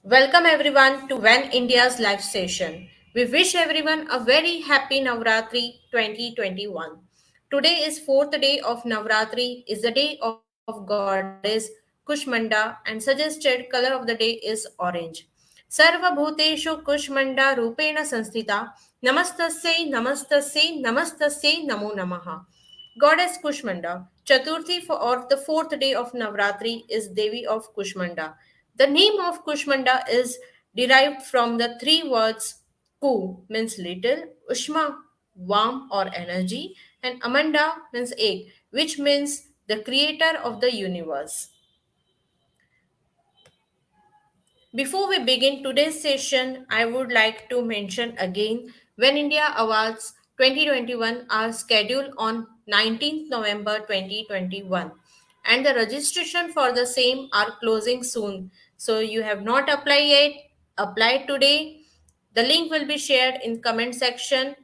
Welcome everyone to When India's live session. We wish everyone a very happy Navratri 2021. Today is fourth day of Navratri, is the day of goddess Kushmanda and suggested color of the day is orange. Sarva Bhuteshu Kushmanda Rupena Sanstita Namastasya Namo Namaha. Goddess Kushmanda. Chaturthi or the fourth day of Navratri is Devi of Kushmanda. The name of Kushmanda is derived from the three words Ku means little, Ushma warm or energy, and Amanda means egg, which means the creator of the universe. Before we begin today's session, I would like to mention again When India Awards 2021 are scheduled on 19th November 2021 and the registration for the same are closing soon. So you have not applied yet, apply today. The link will be shared in comment section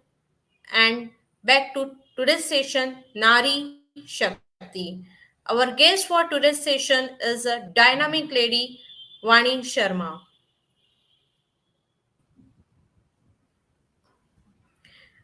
and back to today's session Nari Shakti. Our guest for today's session is a dynamic lady Vani Sharma.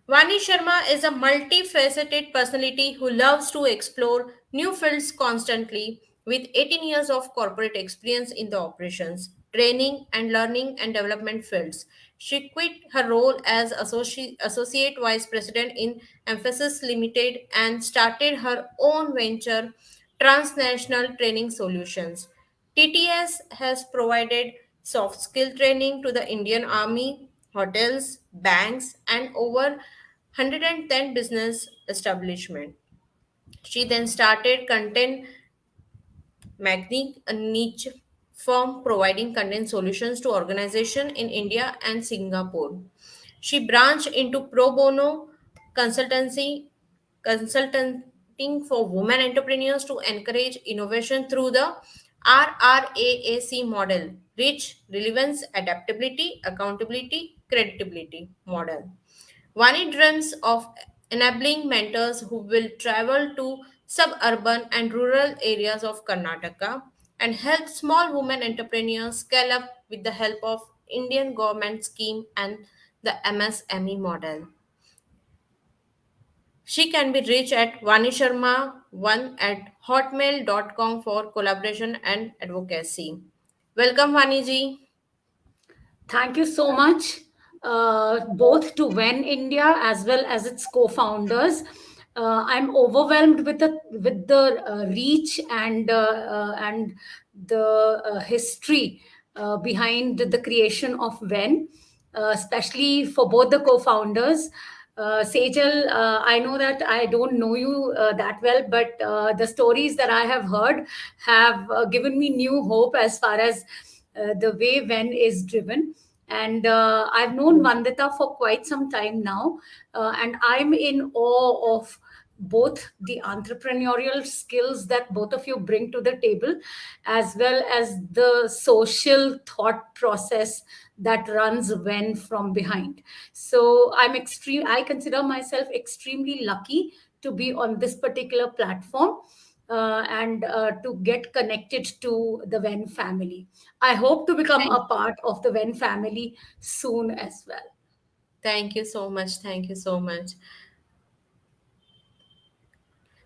Vani Sharma is a multifaceted personality who loves to explore new fields constantly with 18 years of corporate experience in the operations, training, and learning and development fields. She quit her role as associate vice president in Emphasis Limited and started her own venture, Transnational Training Solutions. TTS has provided soft skill training to the Indian Army, hotels, banks, and over 110 business establishment. She then started Content Magnic, a niche firm providing content solutions to organizations in India and Singapore. She branched into pro bono consultancy, consulting for women entrepreneurs to encourage innovation through the RRAAC model, Reach, Relevance, Adaptability, Accountability, Credibility model. Vani dreams of enabling mentors who will travel to suburban and rural areas of Karnataka and help small women entrepreneurs scale up with the help of Indian government scheme and the MSME model. She can be reached at vanisharma1 at hotmail.com for collaboration and advocacy. Welcome Vaniji. Thank you so much, both to When India as well as its co-founders. I'm overwhelmed with the reach and the history behind the creation of When, especially for both the co-founders. Sejal, I know that I don't know you that well, but the stories that I have heard have given me new hope as far as the way When is driven. And I've known Vandita for quite some time now, and I'm in awe of both the entrepreneurial skills that both of you bring to the table, as well as the social thought process that runs When from behind. So I consider myself extremely lucky to be on this particular platform and to get connected to the When family. I hope to become Thank, a part of the When family soon as well. thank you so much. Thank you so much.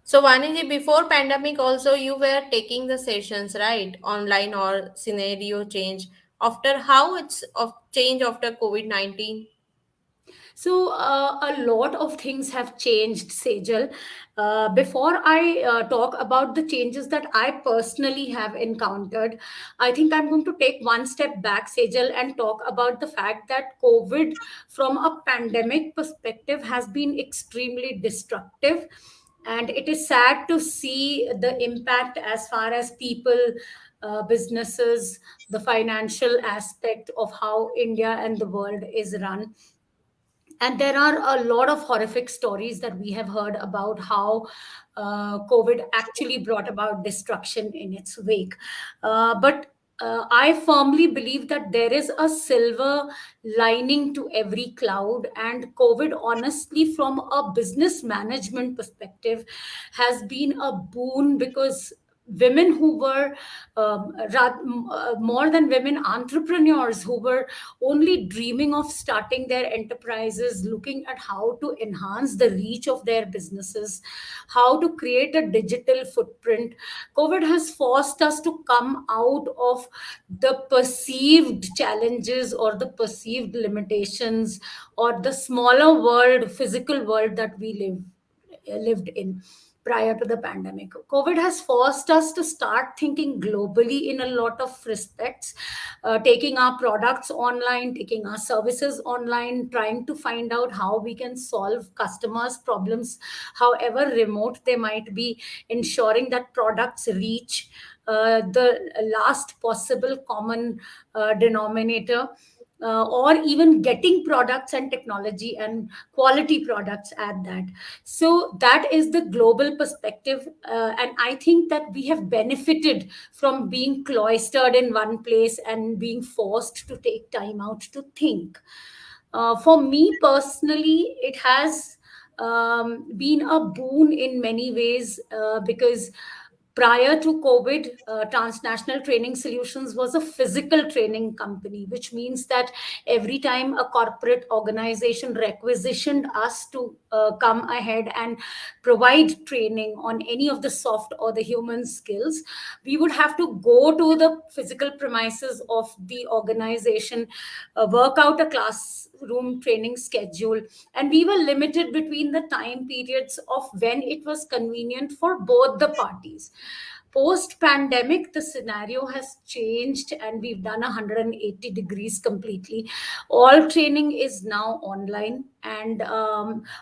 So Vaniji, before pandemic also you were taking the sessions, right? Online or scenario change. After how it's of change after COVID-19? So a lot of things have changed, Sejal. Before I talk about the changes that I personally have encountered, I think I'm going to take one step back, Sejal, and talk about the fact that COVID, from a pandemic perspective, has been extremely destructive. And it is sad to see the impact as far as people, businesses, the financial aspect of how India and the world is run. And there are a lot of horrific stories that we have heard about how COVID actually brought about destruction in its wake. But I firmly believe that there is a silver lining to every cloud, and COVID, honestly, from a business management perspective, has been a boon because women who were more than women entrepreneurs who were only dreaming of starting their enterprises, looking at how to enhance the reach of their businesses, how to create a digital footprint. COVID has forced us to come out of the perceived challenges or the perceived limitations or the smaller world, physical world that we lived in prior to the pandemic. COVID has forced us to start thinking globally in a lot of respects, taking our products online, taking our services online, trying to find out how we can solve customers' problems, however remote they might be, ensuring that products reach the last possible common denominator, or even getting products and technology and quality products at that. So that is the global perspective, and I think that we have benefited from being cloistered in one place and being forced to take time out to think. For me personally, it has been a boon in many ways, because prior to COVID, Transnational Training Solutions was a physical training company, which means that every time a corporate organization requisitioned us to come ahead and provide training on any of the soft or the human skills, we would have to go to the physical premises of the organization, work out a classroom training schedule, and we were limited between the time periods of when it was convenient for both the parties. Post pandemic, the scenario has changed and we've done 180 degrees completely. All training is now online, and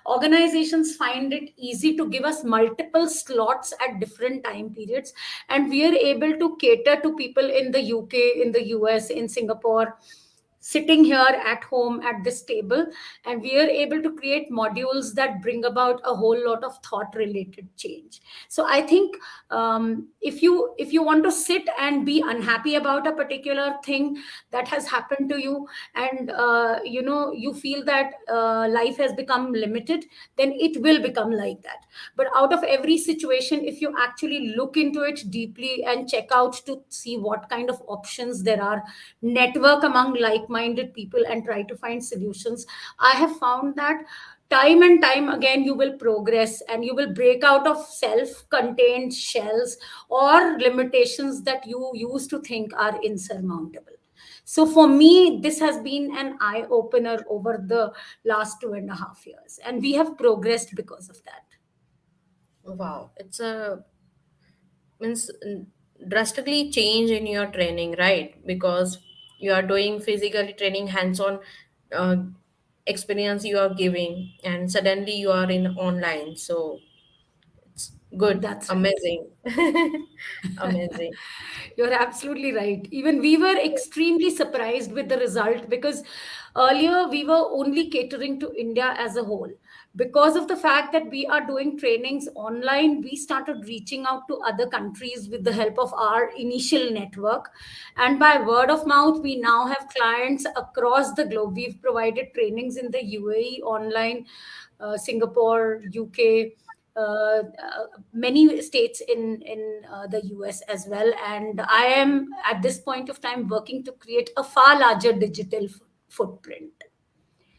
organizations find it easy to give us multiple slots at different time periods, and we are able to cater to people in the UK, in the US, in Singapore, sitting here at home at this table, and we are able to create modules that bring about a whole lot of thought related change. So I think, if you want to sit and be unhappy about a particular thing that has happened to you, and you feel that life has become limited, then it will become like that. But out of every situation, if you actually look into it deeply and check out to see what kind of options there are, network among like minded people and try to find solutions, I have found that time and time again you will progress and you will break out of self contained shells or limitations that you used to think are insurmountable. So for me, this has been an eye opener over the last 2.5 years, and we have progressed because of that. Wow, it's a means drastically change in your training, right? Because you are doing physically training, hands-on uh, experience you are giving, and suddenly you are in online. So it's good, That's amazing, amazing. You're absolutely right. Even we were extremely surprised with the result, because earlier we were only catering to India as a whole. Because of the fact that we are doing trainings online, we started reaching out to other countries with the help of our initial network. And by word of mouth, we now have clients across the globe. We've provided trainings in the UAE online, Singapore, UK, many states in the US as well. And I am at this point of time working to create a far larger digital footprint.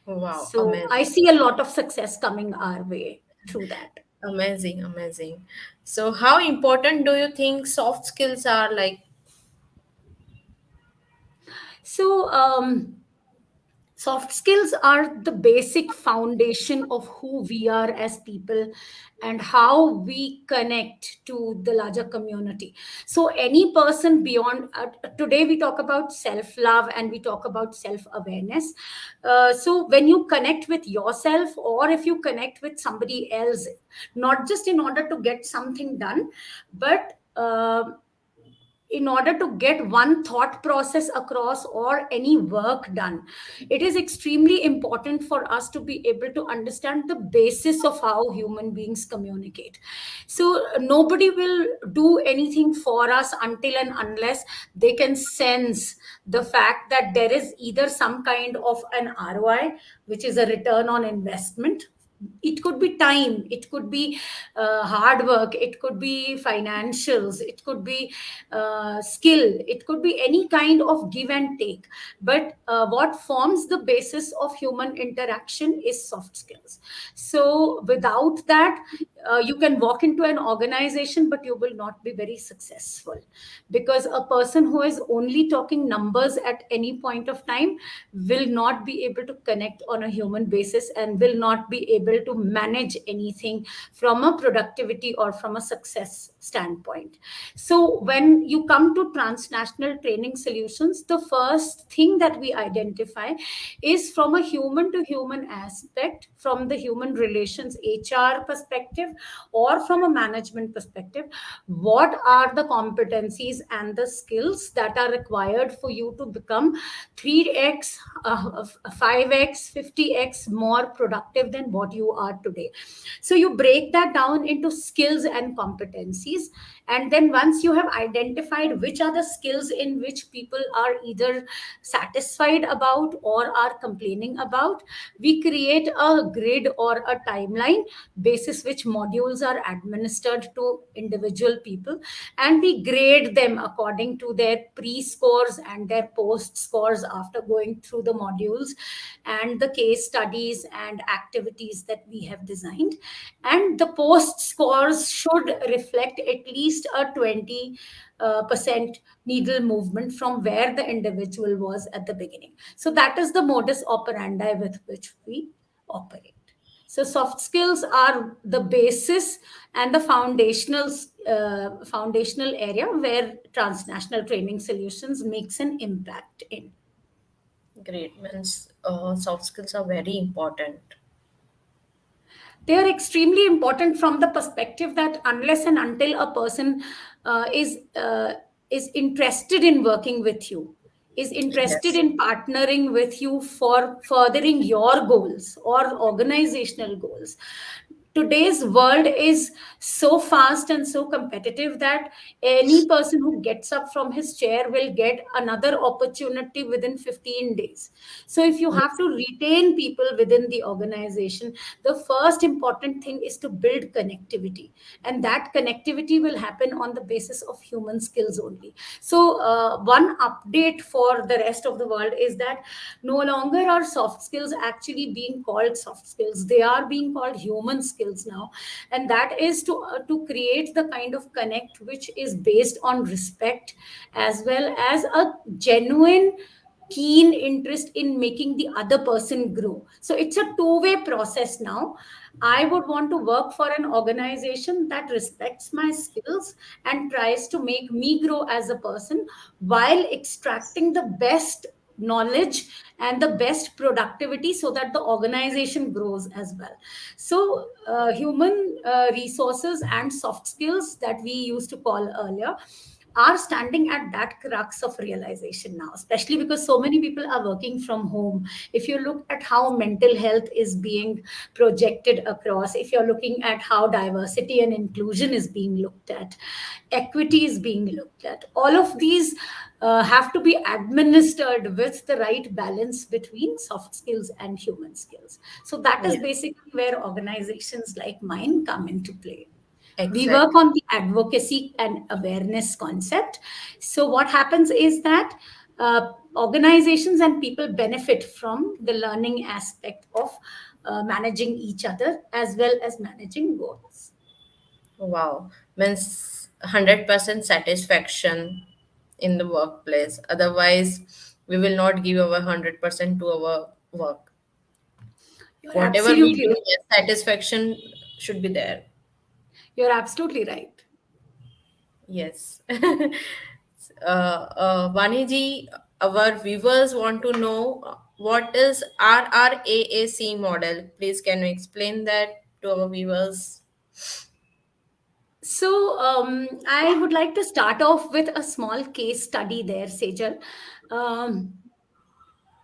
Wow, So I amazing, see a lot of success coming our way through that. amazing, amazing. So how important do you think soft skills are, like? So soft skills are the basic foundation of who we are as people and how we connect to the larger community. So any person beyond, today we talk about self love and we talk about self awareness. So when you connect with yourself, or if you connect with somebody else, not just in order to get something done, but in order to get one thought process across or any work done, it is extremely important for us to be able to understand the basis of how human beings communicate. So nobody will do anything for us until and unless they can sense the fact that there is either some kind of an ROI, which is a return on investment, It could be time, it could be hard work, it could be financials, it could be skill, it could be any kind of give and take. But what forms the basis of human interaction is soft skills. So without that, you can walk into an organization but you will not be very successful, because a person who is only talking numbers at any point of time will not be able to connect on a human basis and will not be able to manage anything from a productivity or from a success standpoint. So when you come to transnational training solutions, the first thing that we identify is from a human to human aspect, from the human relations HR perspective or from a management perspective. What are the competencies and the skills that are required for you to become 3x, 5x, 50x more productive than what you are today? So you break that down into skills and competencies. And then once you have identified which are the skills in which people are either satisfied about or are complaining about, we create a grid or a timeline basis which modules are administered to individual people, and we grade them according to their pre scores and their post scores after going through the modules and the case studies and activities that we have designed. And the post scores should reflect at least a 20 percent needle movement from where the individual was at the beginning. So that is the modus operandi with which we operate. So soft skills are the basis and the foundational area where transnational training solutions makes an impact in. Great. Means soft skills are very important. They are extremely important from the perspective that unless and until a person is interested in working with you, is interested Yes. in partnering with you for furthering your goals or organizational goals. Today's world is so fast and so competitive that any person who gets up from his chair will get another opportunity within 15 days. So if you have Yes. to retain people within the organization, the first important thing is to build connectivity, and that connectivity will happen on the basis of human skills only. So one update for the rest of the world is that no longer are soft skills actually being called soft skills, they are being called human skills now. And that is to create the kind of connect which is based on respect, as well as a genuine keen interest in making the other person grow. So it's a two-way process now. I would want to work for an organization that respects my skills and tries to make me grow as a person while extracting the best knowledge and the best productivity so that the organization grows as well. So human resources and soft skills that we used to call earlier are standing at that crux of realization now, especially because so many people are working from home. If you look at how mental health is being projected across, if you're looking at how diversity and inclusion is being looked at, equity is being looked at, all of these have to be administered with the right balance between soft skills and human skills. So that is Yes. basically where organizations like mine come into play. We work Exactly. on the advocacy and awareness concept. So what happens is that organizations and people benefit from the learning aspect of managing each other as well as managing goals. Wow. Means 100% satisfaction in the workplace. Otherwise, we will not give our 100% to our work. You're Whatever we absolutely do, right. yes, satisfaction should be there. You're absolutely right. Yes. Vaniji, our viewers want to know what is RRAAC model. Please, can you explain that to our viewers? So I would like to start off with a small case study there, Sejal. Um,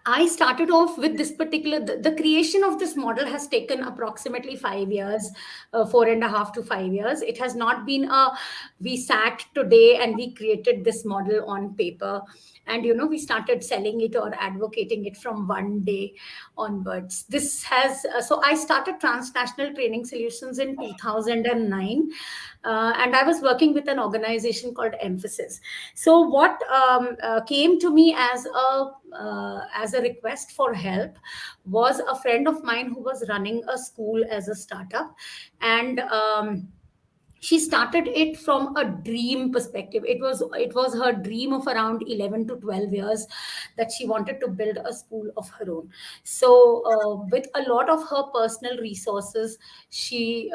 I started off with this particular, the creation of this model has taken approximately 5 years, 4.5 to 5 years. It has not been we sat today and we created this model on paper. And, we started selling it or advocating it from one day onwards. This has, so I started Transnational Training Solutions in 2009. And I was working with an organization called Emphasis. So what came to me as a request for help was a friend of mine who was running a school as a startup. And she started it from a dream perspective. It was her dream of around 11 to 12 years that she wanted to build a school of her own. So with a lot of her personal resources, she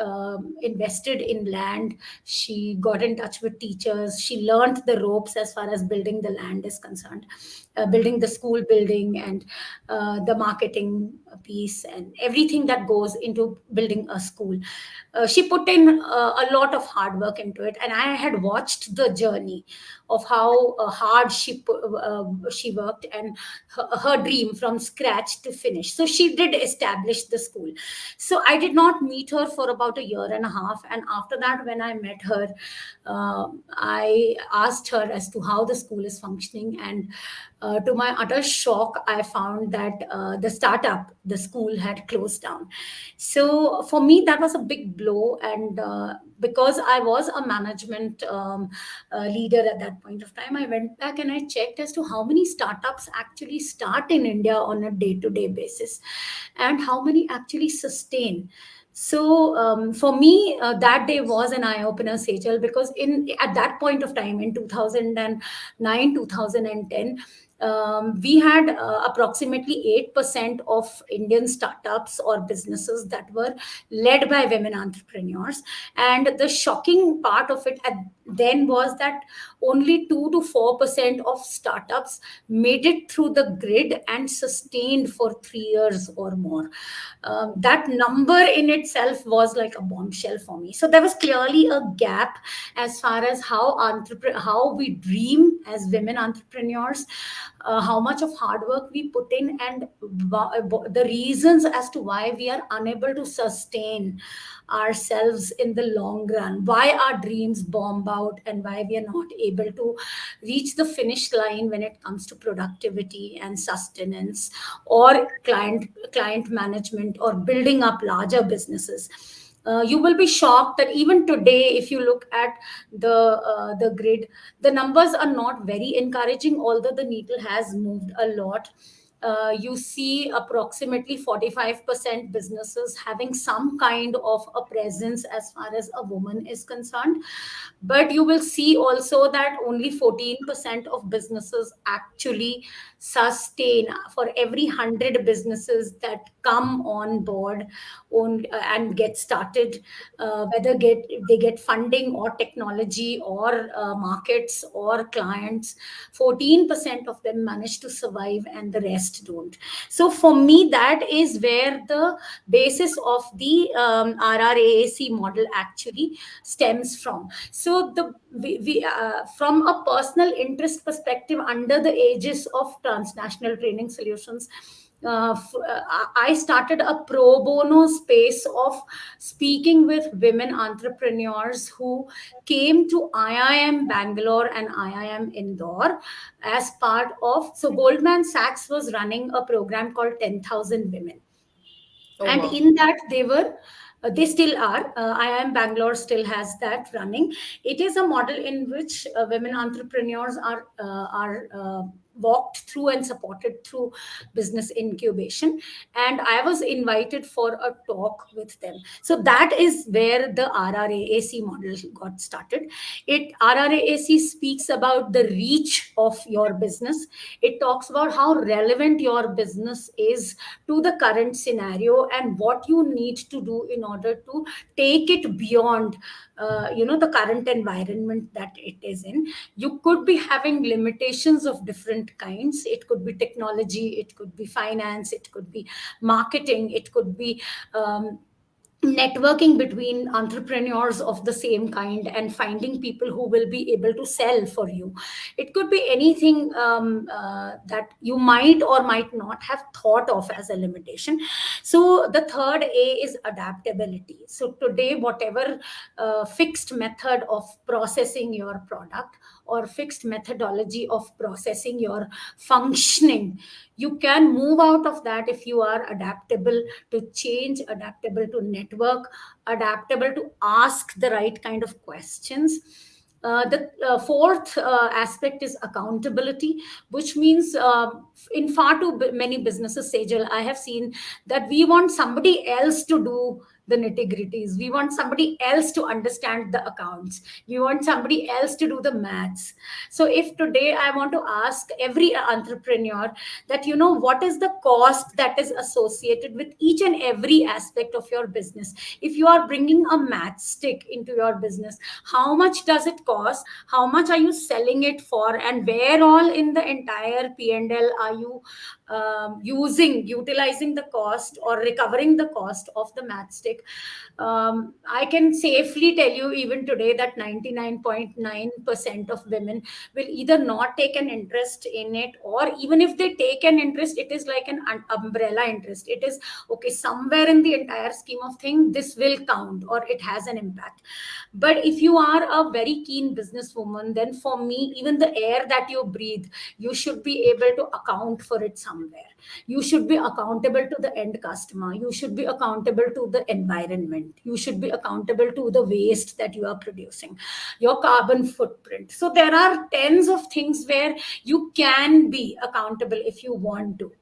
invested in land. She got in touch with teachers. She learned the ropes as far as building the land is concerned, building the school building, and the marketing piece and everything that goes into building a school. She put in a lot of hard work into it, and I had watched the journey of how hard she worked, and her dream from scratch to finish. So she did establish the school. So I did not meet her for about a year and a half, and after that, when I met her, I asked her as to how the school is functioning. And to my utter shock, I found that the school had closed down. So for me, that was a big blow. And because I was a management leader at that point of time, I went back and I checked as to how many startups actually start in India on a day to day basis, and how many actually sustain. So for me, that day was an eye opener, Sejal, because in at that point of time in 2009, 2010, we had approximately 8% of Indian startups or businesses that were led by women entrepreneurs. And the shocking part of it then was that only 2 to 4% of startups made it through the grid and sustained for 3 years or more. That number in itself was like a bombshell for me. So there was clearly a gap as far as how we dream as women entrepreneurs, how much of hard work we put in, and the reasons as to why we are unable to sustain ourselves in the long run, why our dreams bomb out, and why we are not able to reach the finish line when it comes to productivity and sustenance, or client management, or building up larger businesses. You will be shocked that even today, if you look at the grid, the numbers are not very encouraging, although the needle has moved a lot. You see approximately 45% businesses having some kind of a presence as far as a woman is concerned. But you will see also that only 14% of businesses actually sustain. For every 100 businesses that come on board and get started, whether they get funding or technology or markets or clients, 14% of them manage to survive and the rest don't. So for me, that is where the basis of the RRAAC model actually stems from. So from a personal interest perspective, under the aegis of Transnational Training Solutions, I started a pro bono space of speaking with women entrepreneurs who came to IIM Bangalore and IIM Indore as part of. So Goldman Sachs was running a program called 10,000 Women, Oh, and wow. in that they still are. IIM Bangalore still has that running. It is a model in which women entrepreneurs are walked through and supported through business incubation. And I was invited for a talk with them. So that is where the RRAAC model got started. RRAAC speaks about the reach of your business. It talks about how relevant your business is to the current scenario, and what you need to do in order to take it beyond the current environment that it is in. You could be having limitations of different kinds. It could be technology, it could be finance, it could be marketing, it could be networking between entrepreneurs of the same kind and finding people who will be able to sell for you. It could be anything that you might or might not have thought of as a limitation. So the third A is adaptability. So today, whatever fixed method of processing your product or fixed methodology of processing your functioning, you can move out of that if you are adaptable to change, adaptable to network, adaptable to ask the right kind of questions. The fourth aspect is accountability, which means in far too many businesses, Sejal, I have seen that we want somebody else to do the nitty gritties. We want somebody else to understand the accounts. We want somebody else to do the maths. So, if today I want to ask every entrepreneur that, what is the cost that is associated with each and every aspect of your business? If you are bringing a matchstick into your business, how much does it cost? How much are you selling it for? And where all in the entire P&L are you utilizing the cost or recovering the cost of the matchstick? I can safely tell you even today that 99.9% of women will either not take an interest in it, or even if they take an interest, it is like an umbrella interest. It is okay, somewhere in the entire scheme of things this will count or it has an impact. But if you are a very keen businesswoman, then for me, even the air that you breathe, you should be able to account for it somewhere. You should be accountable to the end customer. You should be accountable to the environment. You should be accountable to the waste that you are producing, your carbon footprint. So there are tens of things where you can be accountable if you want to.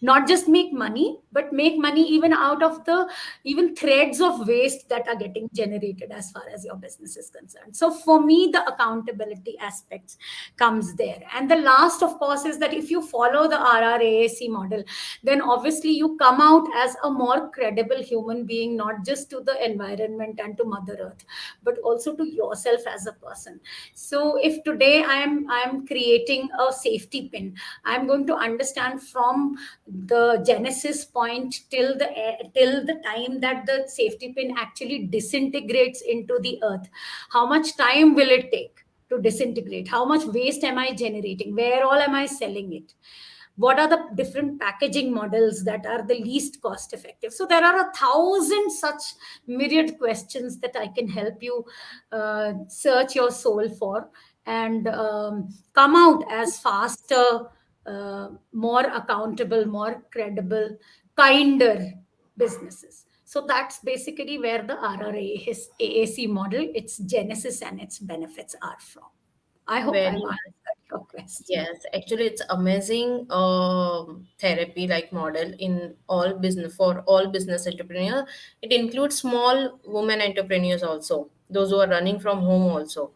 Not just make money, but make money even out of the even threads of waste that are getting generated as far as your business is concerned. So for me, the accountability aspects comes there. And the last, of course, is that if you follow the RRAAC model, then obviously you come out as a more credible human being, not just to the environment and to Mother Earth, but also to yourself as a person. So if today I am creating a safety pin, I'm going to understand from the genesis point till the time that the safety pin actually disintegrates into the earth. How much time will it take to disintegrate? How much waste am I generating? Where all am I selling it? What are the different packaging models that are the least cost effective? So there are 1,000 such myriad questions that I can help you search your soul for, and come out as faster, more accountable, more credible, kinder businesses. So that's basically where the RRA, his AAC model, its genesis and its benefits are from. I hope I've Very answered your question. Yes, actually, it's amazing therapy like model in all business for all business entrepreneur. It includes small women entrepreneurs also, those who are running from home also.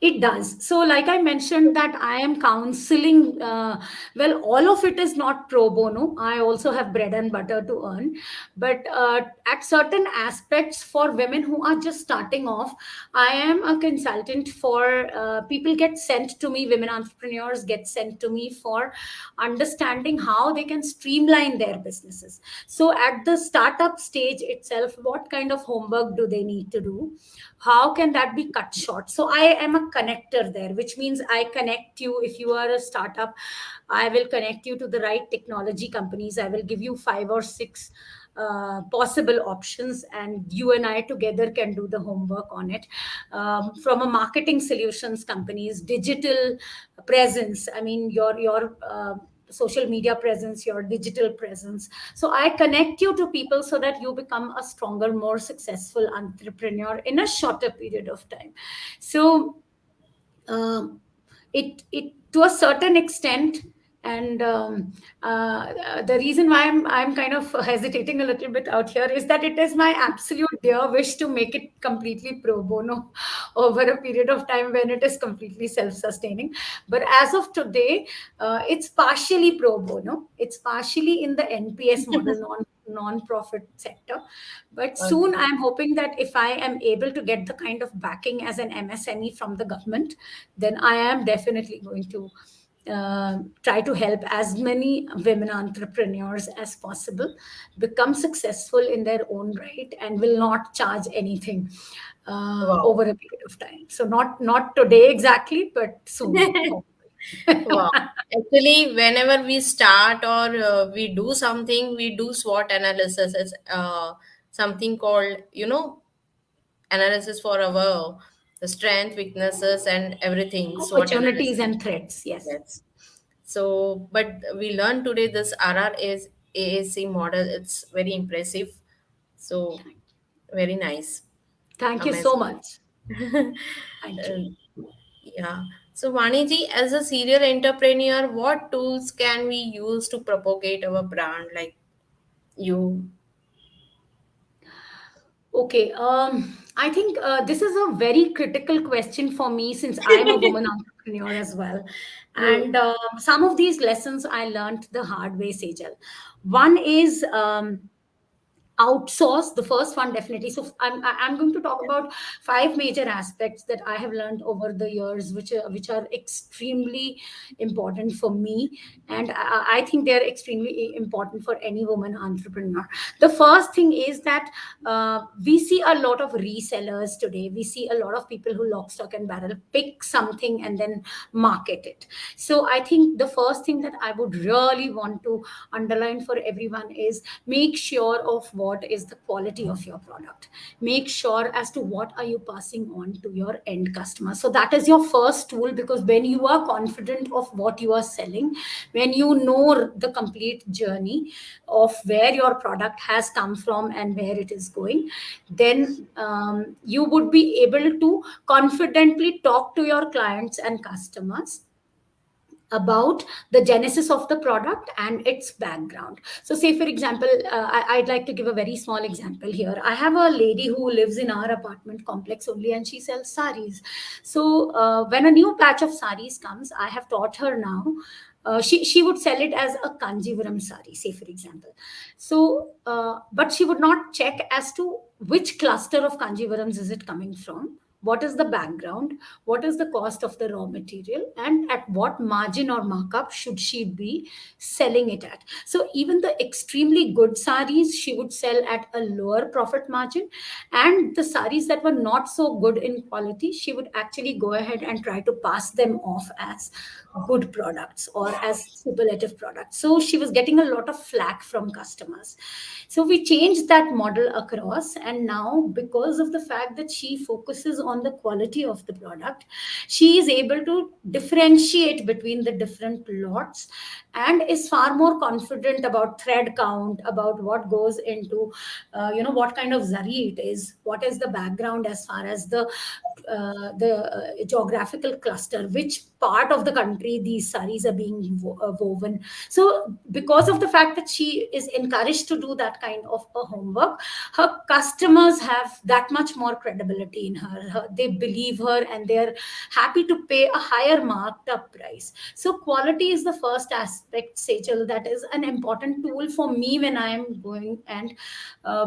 It does. So, like I mentioned, that I am counseling. Well, all of it is not pro bono. I also have bread and butter to earn. But at certain aspects for women who are just starting off, I am a consultant for people get sent to me, women entrepreneurs get sent to me for understanding how they can streamline their businesses. So, at the startup stage itself, what kind of homework do they need to do? How can that be cut short? So I am a connector there, which means I connect you. If you are a startup, I will connect you to the right technology companies. I will give you 5 or 6 possible options, and you and I together can do the homework on it. From a marketing solutions companies, digital presence, I mean your social media presence, your digital presence. So I connect you to people so that you become a stronger, more successful entrepreneur in a shorter period of time. So um, it to a certain extent, and the reason why I'm kind of hesitating a little bit out here is that it is my absolute dear wish to make it completely pro bono over a period of time when it is completely self-sustaining. But as of today, it's partially pro bono, it's partially in the NPS model, non-profit sector. But soon Okay. I'm hoping that if I am able to get the kind of backing as an MSME from the government, then I am definitely going to try to help as many women entrepreneurs as possible become successful in their own right, and will not charge anything Wow. over a period of time. So not today exactly, but soon, hopefully. Wow. Actually, whenever we start or we do something, we do SWOT analysis. It's something called, analysis for our the strength, weaknesses, and everything. SWOT Opportunities analysis. and threats, yes. Yes. So, but we learned today this RR is AAC model. It's very impressive. So, very nice. Thank you so Amazing. much. Thank you. Uh, yeah. So, Vaniji, as a serial entrepreneur, what tools can we use to propagate our brand? Like you, Okay, I think this is a very critical question for me, since I'm a woman entrepreneur as well. you, And some of these lessons I learned the hard way, Sejal. One is outsource. The first one, definitely. So I'm going to talk about five major aspects that I have learned over the years, which are extremely important for me, and I think they're extremely important for any woman entrepreneur. The first thing is that we see a lot of resellers today. We see a lot of people who lock, stock, and barrel pick something and then market it. So I think the first thing that I would really want to underline for everyone is, make sure of what is the quality of your product. Make sure as to what are you passing on to your end customer. So that is your first tool, because when you are confident of what you are selling, when you know the complete journey of where your product has come from and where it is going, then you would be able to confidently talk to your clients and customers about the genesis of the product and its background. So, say for example, I'd like to give a very small example here. I have a lady who lives in our apartment complex only, and she sells saris. So, when a new batch of saris comes, I have taught her now. She would sell it as a Kanjivaram sari, say for example. So, but she would not check as to which cluster of Kanjivarams is it coming from, what is the background, what is the cost of the raw material, and at what margin or markup should she be selling it at. So even the extremely good saris she would sell at a lower profit margin, and the saris that were not so good in quality, she would actually go ahead and try to pass them off as good products or as superlative products. So she was getting a lot of flack from customers. So we changed that model across, and now, because of the fact that she focuses on the quality of the product, she is able to differentiate between the different lots, and is far more confident about thread count, about what goes into, what kind of zari it is, what is the background as far as the geographical cluster, which part of the country these saris are being woven. So because of the fact that she is encouraged to do that kind of a homework, her customers have that much more credibility in they believe her, and they're happy to pay a higher marked up price. So quality is the first aspect, Sejal, that is an important tool for me when I am going and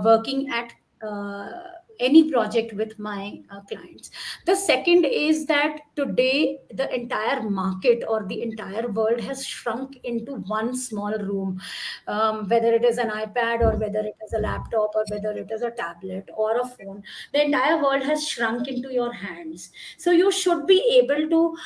working at uh, any project with my clients. The second is that today the entire market or the entire world has shrunk into one small room, whether it is an iPad or whether it is a laptop or whether it is a tablet or a phone. The entire world has shrunk into your hands. So you should be able to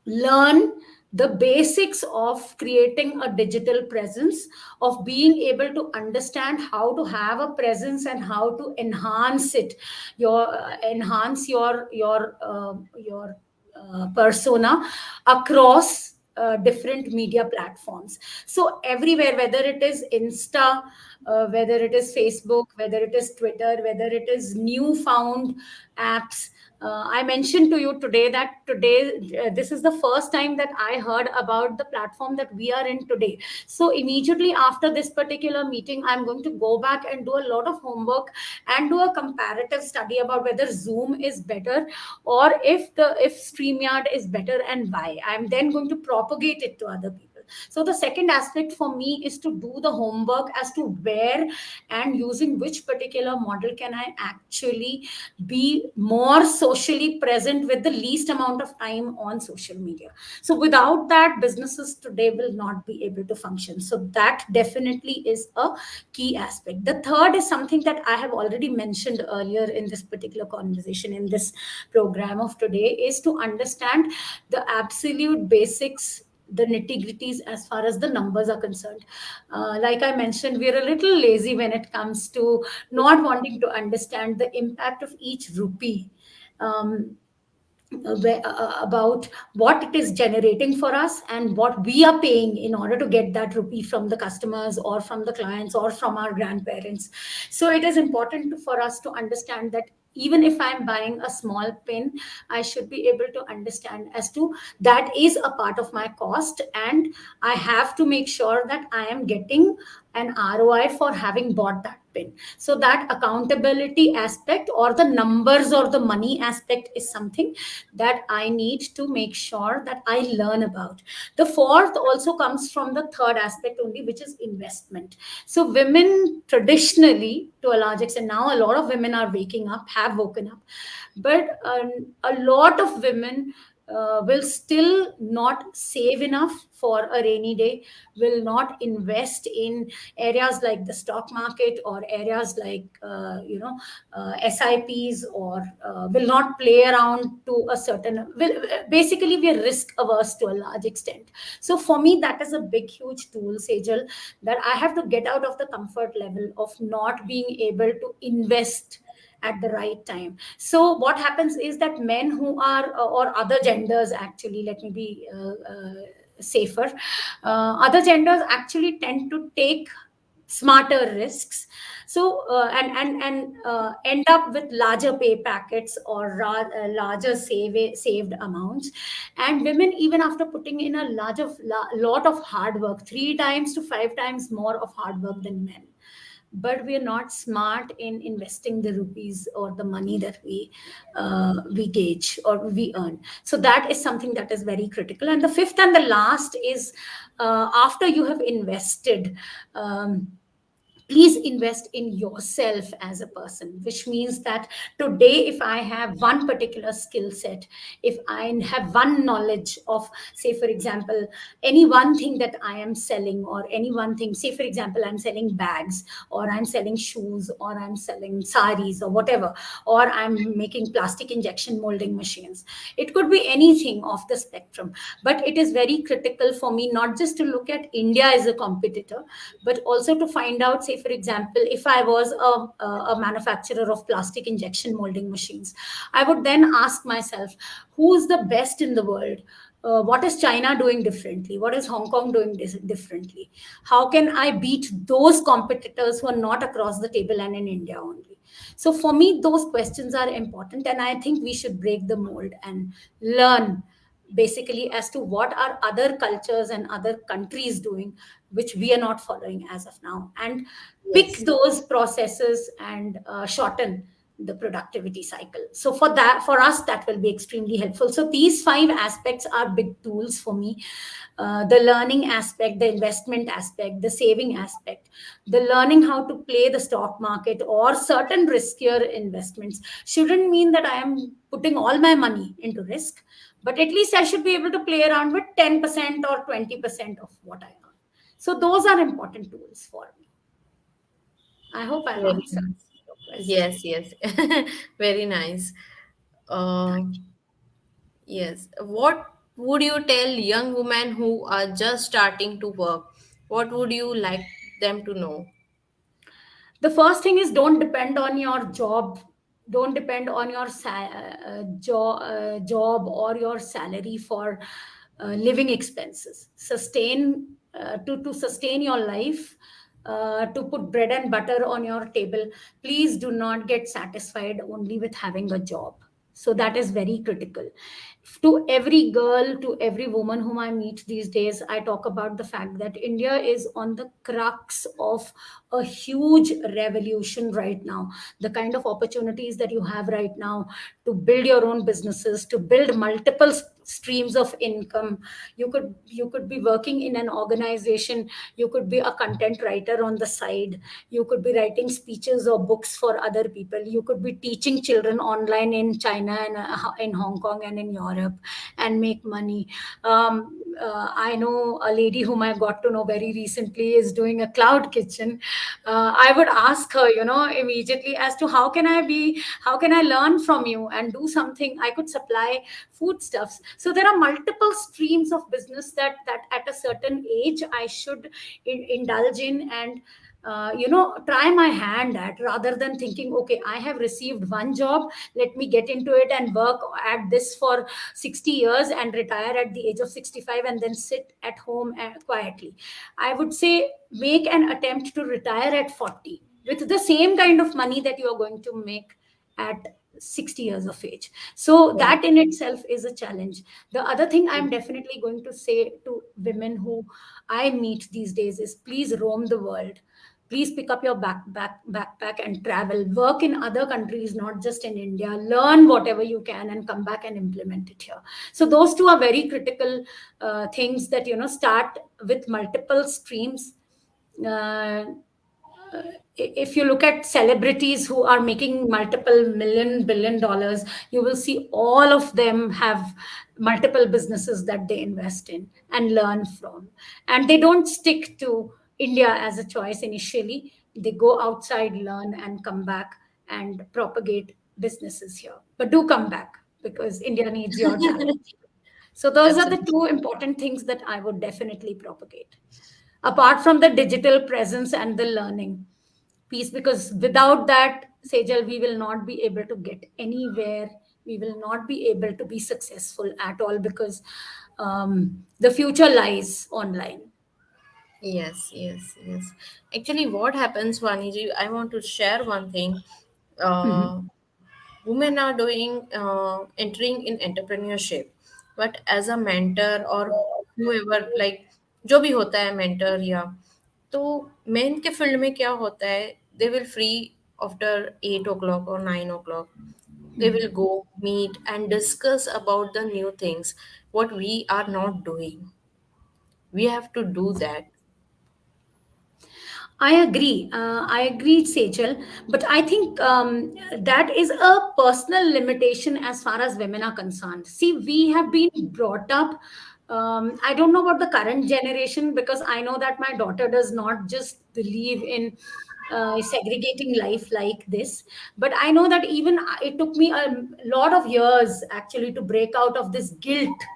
learn the basics of creating a digital presence, of being able to understand how to have a presence and how to enhance it, enhance your persona across different media platforms. So everywhere, whether it is Insta, whether it is Facebook, whether it is Twitter, whether it is newfound apps. I mentioned to you today that this is the first time that I heard about the platform that we are in today. So immediately after this particular meeting, I'm going to go back and do a lot of homework and do a comparative study about whether Zoom is better, or if StreamYard is better, and why. I'm then going to propagate it to other people. example. So the second aspect for me is to do the homework as to where and using which particular model can I actually be more socially present with the least amount of time on social media. So without that, businesses today will not be able to function. So that definitely is a key aspect. The third is something that I have already mentioned earlier in this particular conversation, in this program of today, is to understand the absolute basics, the nitty gritties as far as the numbers are concerned. Like I mentioned, we are a little lazy when it comes to not wanting to understand the impact of each rupee. Um, about what it is generating for us and what we are paying in order to get that rupee from the customers or from the clients or from our grandparents. So it is important for us to understand that even if I'm buying a small pin, I should be able to understand as to that is a part of my cost, and I have to make sure that I am getting an ROI for having bought that pin. So that accountability aspect, or the numbers or the money aspect, is something that I need to make sure that I learn about. The fourth also comes from the third aspect only, which is investment. So women traditionally, to a large extent, now a lot of women are waking up, have woken up, but a lot of women will still not save enough for a rainy day, will not invest in areas like the stock market or areas like SIPs, or will not play around to a certain, will, basically we are risk averse to a large extent. So for me, that is a big huge tool, Sejal, that I have to get out of the comfort level of not being able to invest at the right time. So what happens is that men who are or other genders, actually, let me be safer, other genders actually tend to take smarter risks. So and end up with larger pay packets or larger saved amounts. And women, even after putting in a lot of hard work, 3 times to 5 times more of hard work than men, but we are not smart in investing the rupees or the money that we gauge or we earn. So that is something that is very critical. And the fifth and the last is, after you have invested, please invest in yourself as a person, which means that today, if I have one particular skill set, if I have one knowledge of, say for example, any one thing that I am selling, or any one thing, say for example, I'm selling bags, or I'm selling shoes, or I'm selling saris, or whatever, or I'm making plastic injection molding machines, it could be anything of the spectrum. But it is very critical for me not just to look at India as a competitor, but also to find out, say for example, if I was a manufacturer of plastic injection molding machines, I would then ask myself, who's the best in the world? What is China doing differently? What is Hong Kong doing differently? How can I beat those competitors who are not across the table and in India only? So for me, those questions are important, and I think we should break the mold and learn basically as to what are other cultures and other countries doing, which we are not following as of now, and pick Yes. those processes and shorten the productivity cycle. So for that, for us, that will be extremely helpful. So these five aspects are big tools for me: the learning aspect, the investment aspect, the saving aspect, the learning how to play the stock market or certain riskier investments. Shouldn't mean that I am putting all my money into risk, but at least I should be able to play around with 10% or 20% of what I earn. So those are important tools for me. I hope I've Very answered nice. your question. Yes, yes. Very nice. Uh, yes. What would you tell young women who are just starting to work? What would you like them to know? The first thing is, don't depend on your job, don't depend on your job or your salary for living expenses. Sustain to sustain your life, to put bread and butter on your table. Please do not get satisfied only with having a job. So that is very critical. To every girl, to every woman whom I meet these days, I talk about the fact that India is on the crux of a huge revolution right now. The kind of opportunities that you have right now to build your own businesses, to build multiple streams of income. You could be working in an organization, you could be a content writer on the side, you could be writing speeches or books for other people, you could be teaching children online in China and in Hong Kong and in Europe and make money. I know a lady whom I got to know very recently is doing a cloud kitchen. I would ask her, immediately, as to how can I learn from you and do something? I could supply foodstuffs. So there are multiple streams of business that at a certain age I should indulge in, and try my hand at, rather than thinking, okay, I have received one job, let me get into it and work at this for 60 years and retire at the age of 65 and then sit at home and quietly. I would say make an attempt to retire at 40 with the same kind of money that you are going to make at 60 years of age. So Yeah. that in itself is a challenge. The other thing I'm definitely going to say to women who I meet these days is, please roam the world. Please pick up your backpack and travel. Work in other countries, not just in India. Learn whatever you can and come back and implement it here. So those two are very critical things, that start with multiple streams. Uh, if you look at celebrities who are making multiple million billion dollars, you will see all of them have multiple businesses that they invest in and learn from, and they don't stick to India as a choice initially. They go outside, learn, and come back and propagate businesses here. But do come back, because India needs your talent. So those are the Absolutely. two important things that I would definitely propagate, apart from the digital presence and the learning piece, because without that, Sejal, we will not be able to get anywhere. We will not be able to be successful at all, because the future lies online. Yes, yes, yes. Actually, what happens, Vaniji, I want to share one thing. Mhm. Uh, Women are doing entering in entrepreneurship, but as a mentor or whoever, like जो भी होता है mentor या तो main के field में क्या होता है, they will free after 8 o'clock or 9 o'clock. They will Mhm. go meet and discuss about the new things what we are not doing. We have to do that. I agree. I agree, Sejal. But I think that is a personal limitation as far as women are concerned. See, we have been brought up. I don't know about the current generation, because I know that my daughter does not just believe in segregating life like this. But I know that even it took me a lot of years actually to break out of this guilt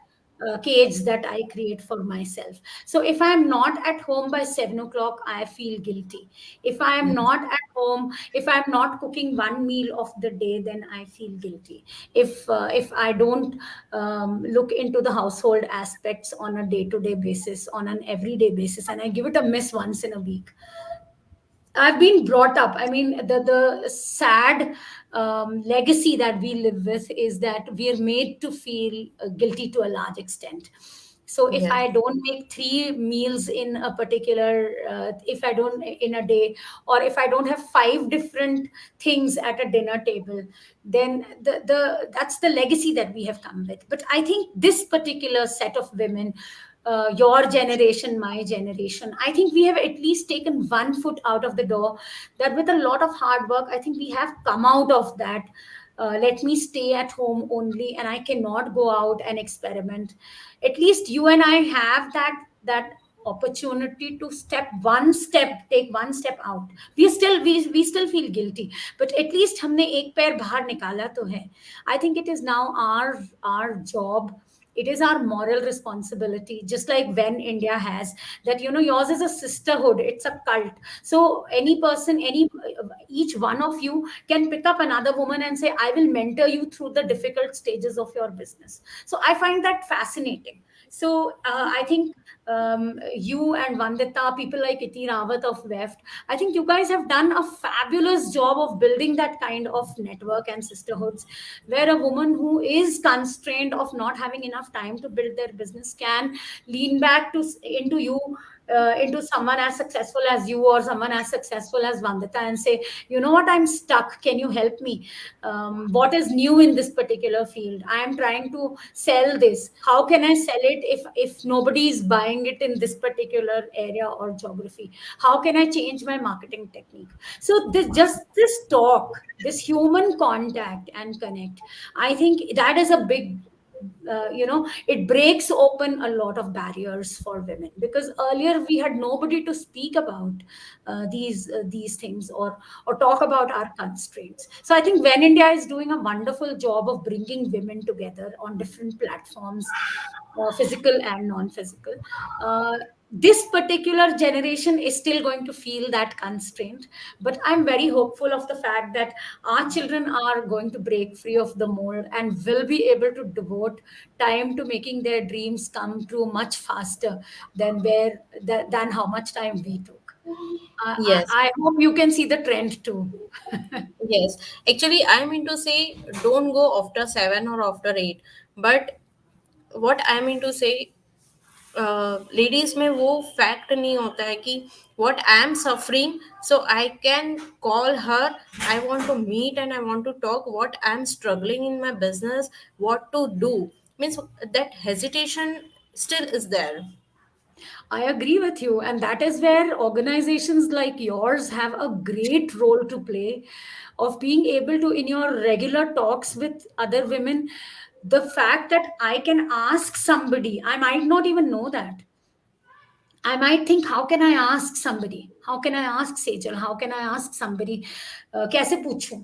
cage that I create for myself. So if I'm not at home by 7 o'clock, I feel guilty. If I am Yes. not at home, if I'm not cooking one meal of the day, then I feel guilty. If I don't look into the household aspects on a day-to-day basis, on an everyday basis, and I give it a miss once in a week, I've been brought up. I mean, the sad legacy that we live with is that we are made to feel guilty to a large extent. So if Yes. I don't make three meals in a particular, if I don't in a day, or if I don't have five different things at a dinner table, then the that's the legacy that we have come with. But I think this particular set of women, your generation, my generation, I think we have at least taken one foot out of the door. That with a lot of hard work, I think we have come out of that. Let me stay at home only, and I cannot go out and experiment. At least you and I have that opportunity to take one step out. We still feel guilty, but at least हमने एक पैर बाहर निकाला तो है. I think it is now our job, it is our moral responsibility, just like when India has that, yours is a sisterhood, it's a cult. So any person, each one of you can pick up another woman and say, I will mentor you through the difficult stages of your business. So I find that fascinating. So I think you and Vandita, people like Iti Rawat of Weft, I think you guys have done a fabulous job of building that kind of network and sisterhoods, where a woman who is constrained of not having enough time to build their business can lean back into you into someone as successful as you or someone as successful as Vandita and say, you know what, I'm stuck. Can you help me? What is new in this particular field? I am trying to sell this. How can I sell it if nobody is buying it in this particular area or geography? How can I change my marketing technique? So this talk, this human contact and connect, I think that is a big, it breaks open a lot of barriers for women, because earlier we had nobody to speak about these things, or talk about our constraints. So I think when India is doing a wonderful job of bringing women together on different platforms, physical and non-physical, this particular generation is still going to feel that constraint. But I'm very hopeful of the fact that our children are going to break free of the mold and will be able to devote time to making their dreams come true much faster than how much time we took. Yes. I hope you can see the trend too. Yes, actually, I mean to say, don't go after 7 or after 8. But what I mean to say, ladies में वो fact नहीं होता है कि what I am suffering, so I can call her, I want to meet and I want to talk what I am struggling in my business, what to do. Means that hesitation still is there. I agree with you. And that is where organizations like yours have a great role to play, of being able to, in your regular talks with other women, the fact that I can ask somebody, I might not even know that. I might think, how can I ask somebody? How can I ask Sejal? How can I ask somebody? कैसे पूछूं?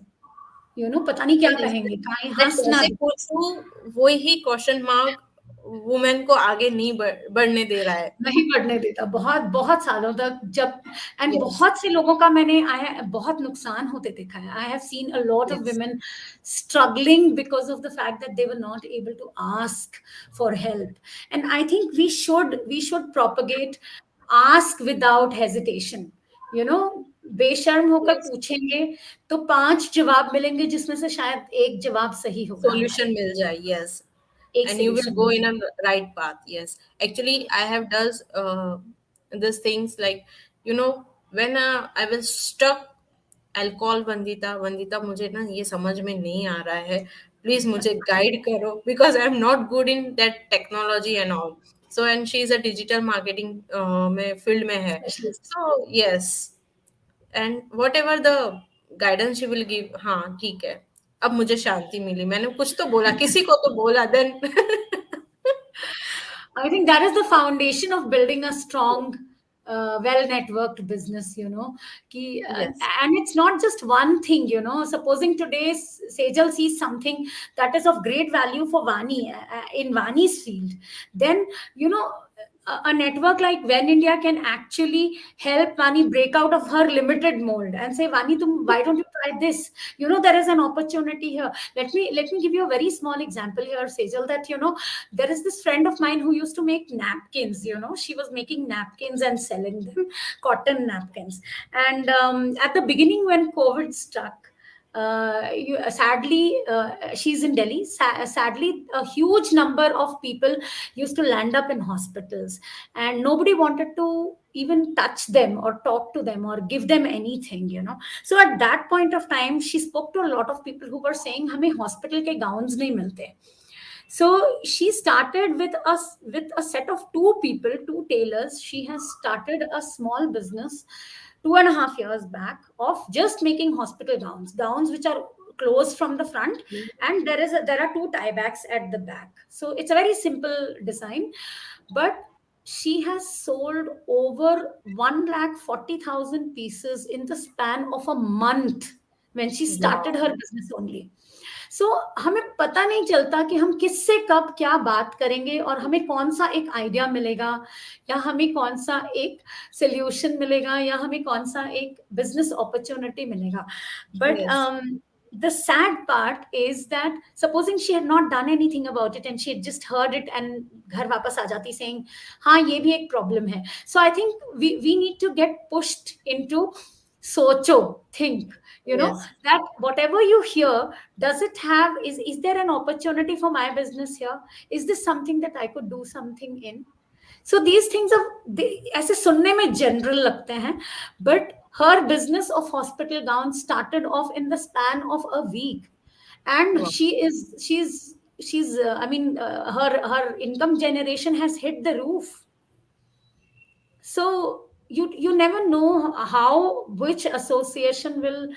पता नहीं क्या Yes, कहेंगे, कहीं that हंस ना कैसे दे। पूछूं वो ही क्वेश्चन मार्क वुमेन को आगे नहीं बढ़ने दे रहा है. नहीं बढ़ने देता, बहुत बहुत सालों तक जब, एंड Yes, बहुत से लोगों का मैंने आई बहुत नुकसान होते देखा है। I have seen a lot of yes, women struggling because of the fact that they were not able to ask for help. And I think we should propagate ask without hesitation, you know बेशर्म होकर yes. पूछेंगे तो 5 जवाब मिलेंगे जिसमें से शायद एक जवाब सही होगा हमारे Solution लिए, मिल जाए. Yes. एक And you will solution go mill in a जाए। right path. Yes, actually I have does these things like, when I will stuck, I'll call Vandita. Vandita, मुझे ना ये समझ में नहीं आ रहा है, प्लीज मुझे गाइड करो, because I am not good in that technology and all. So and she is a digital marketing में field में है. Specialist. So yes, and what ever the guidance you will give, हाँ ठीक है, अब मुझे शांति मिली, मैंने कुछ तो बोला, किसी को तो बोला, then I think that is the foundation of building a strong, well networked business, yes, and it's not just one thing, Supposing today Sejal sees something that is of great value for Vani, in Vani's field, then, you know, a network like When India can actually help Vani break out of her limited mold and say, Vani, why don't you try this? There is an opportunity here. Let me give you a very small example here, Sejal, that, there is this friend of mine who used to make napkins. She was making napkins and selling them, cotton napkins. And at the beginning, when COVID struck, sadly, she's in Delhi. Sadly, a huge number of people used to land up in hospitals, and nobody wanted to even touch them or talk to them or give them anything. So at that point of time, she spoke to a lot of people who were saying, "हमें hospital के gowns नहीं मिलते." So she started with a set of two people, two tailors. She has started a small business 2.5 years back of just making hospital gowns which are closed from the front, and there are two tie backs at the back. So it's a very simple design, but she has sold over 1,40,000 pieces in the span of a month when she started wow, her business only. सो हमें पता नहीं चलता कि हम किससे कब क्या बात करेंगे और हमें कौन सा एक आइडिया मिलेगा, या हमें कौन सा एक सोल्यूशन मिलेगा, या हमें कौन सा एक बिजनेस अपॉर्चुनिटी मिलेगा. But yes, the sad part is that supposing she had not done anything about it and she had just heard it and घर वापस आ जाती saying हाँ ये भी एक problem है. So I think we need to get pushed into socho, think, yes, that whatever you hear, does it have, is there an opportunity for my business here? Is this something that I could do something in? So these things are, ऐसे सुनने में general लगते हैं, but her business of hospital gowns started off in the span of a week, and Wow. she's I mean, her income generation has hit the roof. So you never know how which association will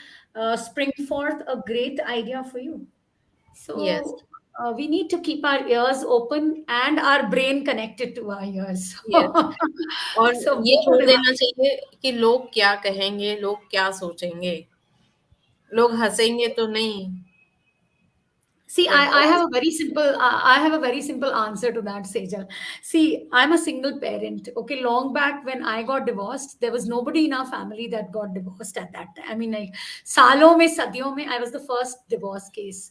spring forth a great idea for you. Yes. So we need to keep our ears open and our brain connected to our ears. Yes. और So ये both छोड़ demand. देना चाहिए कि लोग क्या कहेंगे, लोग क्या सोचेंगे, लोग हंसेंगे तो नहीं। See, but I have a very simple I have a very simple answer to that, Sejal. See, I'm a single parent. Okay, long back when I got divorced, there was nobody in our family that got divorced at that time. I mean, like सालों में सदियों में, I was the first divorce case.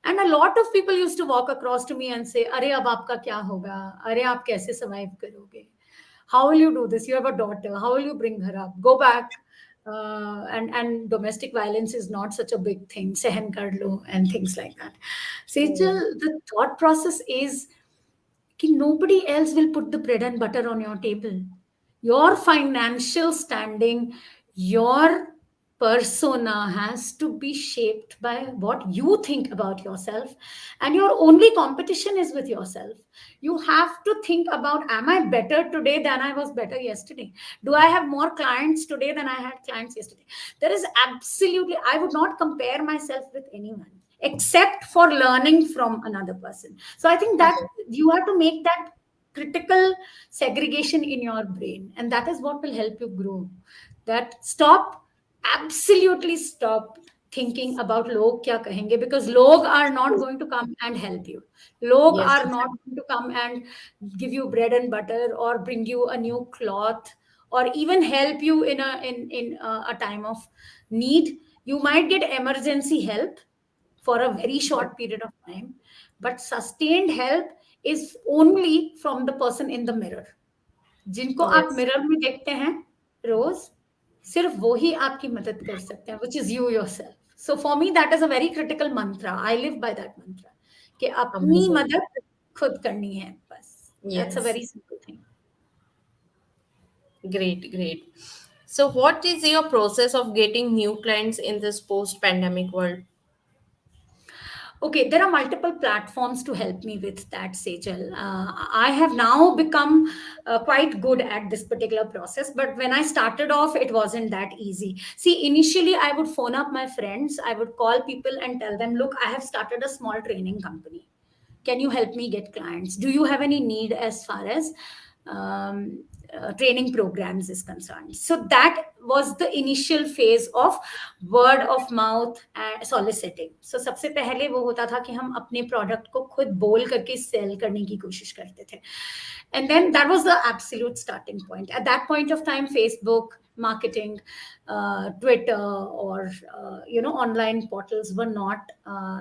And a lot of people used to walk across to me and say, "अरे अब आपका क्या होगा? अरे आप कैसे survive करोगे? How will you do this? You have a daughter. How will you bring her up? Go back." And domestic violence is not such a big thing. Sehen kar lo and things like that. Sejal, the thought process is कि nobody else will put the bread and butter on your table. Your financial standing, your persona has to be shaped by what you think about yourself, and your only competition is with yourself. You have to think about, am I better today than I was better yesterday? Do I have more clients today than I had clients yesterday? There is absolutely, I would not compare myself with anyone except for learning from another person. So I think that you have to make that critical segregation in your brain, and that is what will help you grow. That stop, absolutely stop thinking about log kya kahenge, because log are not going to come and help you. Log yes, are not going to come and give you bread and butter or bring you a new cloth or even help you in a time of need. You might get emergency help for a very short period of time, but sustained help is only from the person in the mirror. जिनको आप yes, mirror में देखते हैं रोज, सिर्फ वो ही आपकी मदद कर सकते हैं, which is you yourself. So for me that is a very critical mantra. I live by that mantra कि अपनी अमेजिंग। मदद खुद करनी है बस. That's a yes, very simple thing. Great, great. So what is your process of getting new clients in this post pandemic world? Okay, there are multiple platforms to help me with that, Sejal. I have now become quite good at this particular process, but when I started off, it wasn't that easy. See, initially, I would phone up my friends, I would call people and tell them, look, I have started a small training company. Can you help me get clients? Do you have any need as far as training programs is concerned? So that was the initial phase of word of mouth and soliciting. So सबसे पहले वो होता था कि हम अपने product को खुद बोल करके सेल करने की कोशिश करते थे. And then that was the absolute starting point. At that point of time, Facebook marketing, Twitter, or online portals were not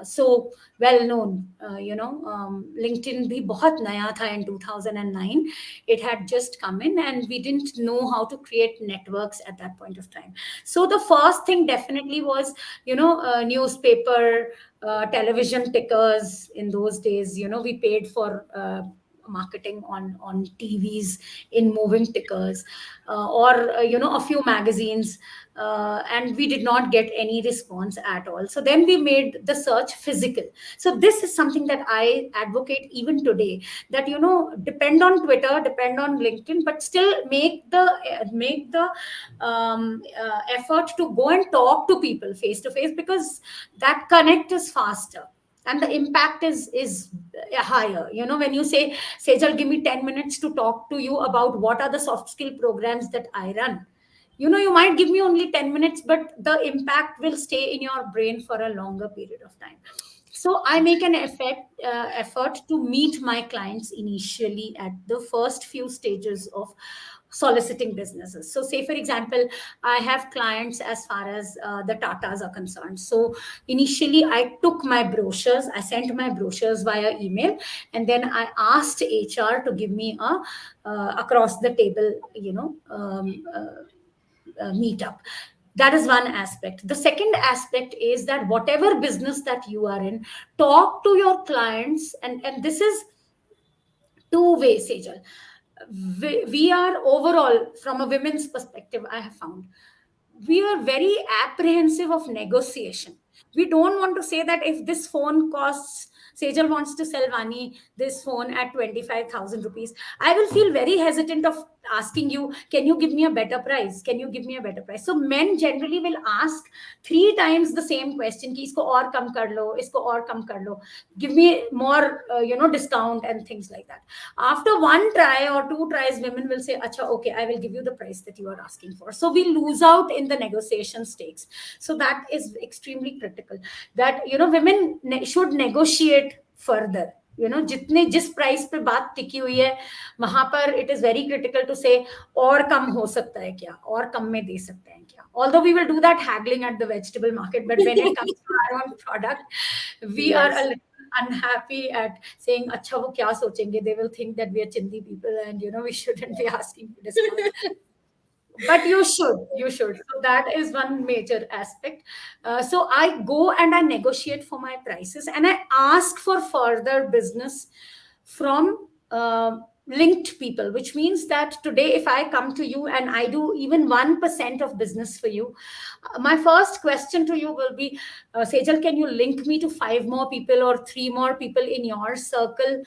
so well known. LinkedIn भी बहुत नया था in 2009. It had just come in, and we didn't know how to create networks at that point of time. So the first thing definitely was, newspaper, television tickers. In those days, we paid for marketing on TVs in moving tickers, or a few magazines, and we did not get any response at all. So then we made the search physical. So this is something that I advocate even today, that depend on Twitter, depend on LinkedIn, but still make the effort to go and talk to people face to face, because that connect is faster and the impact is higher. When you say, Sejal, give me 10 minutes to talk to you about what are the soft skill programs that I run, you might give me only 10 minutes, but the impact will stay in your brain for a longer period of time. So I make an effort to meet my clients initially at the first few stages of soliciting businesses. So say for example, I have clients as far as the Tatas are concerned. So initially I took my brochures, I sent my brochures via email, and then I asked HR to give me a across the table meetup. That is one aspect. The second aspect is that whatever business that you are in, talk to your clients, and this is two ways, Sejal. we are overall, from a women's perspective, I have found we are very apprehensive of negotiation. We don't want to say that if this phone costs, Sejal wants to sell Vani this phone at 25,000 rupees. I will feel very hesitant of asking you, can you give me a better price? Can you give me a better price? So men generally will ask three times the same question, ki isko aur kam kar lo, isko aur kam kar lo, give me more, discount and things like that. After one try or two tries, women will say, acha, okay, I will give you the price that you are asking for. So we lose out in the negotiation stakes. So that is extremely critical, that women should negotiate further. जितने जिस price पे बात टिकी हुई है, वहां पर it is very critical to say और कम हो सकता है क्या, और कम में दे सकते हैं क्या. Although we will do that haggling at the vegetable market, but when it comes to our own product, we are a Yes. little unhappy at saying, "Acha, wo kya sochenge? They will think that we are chindi people, and we shouldn't be asking for discount." But you should. So that is one major aspect. So I go and I negotiate for my prices, and I ask for further business from linked people, which means that today if I come to you and I do even 1% of business for you, my first question to you will be, Sejal, can you link me to five more people or three more people in your circle,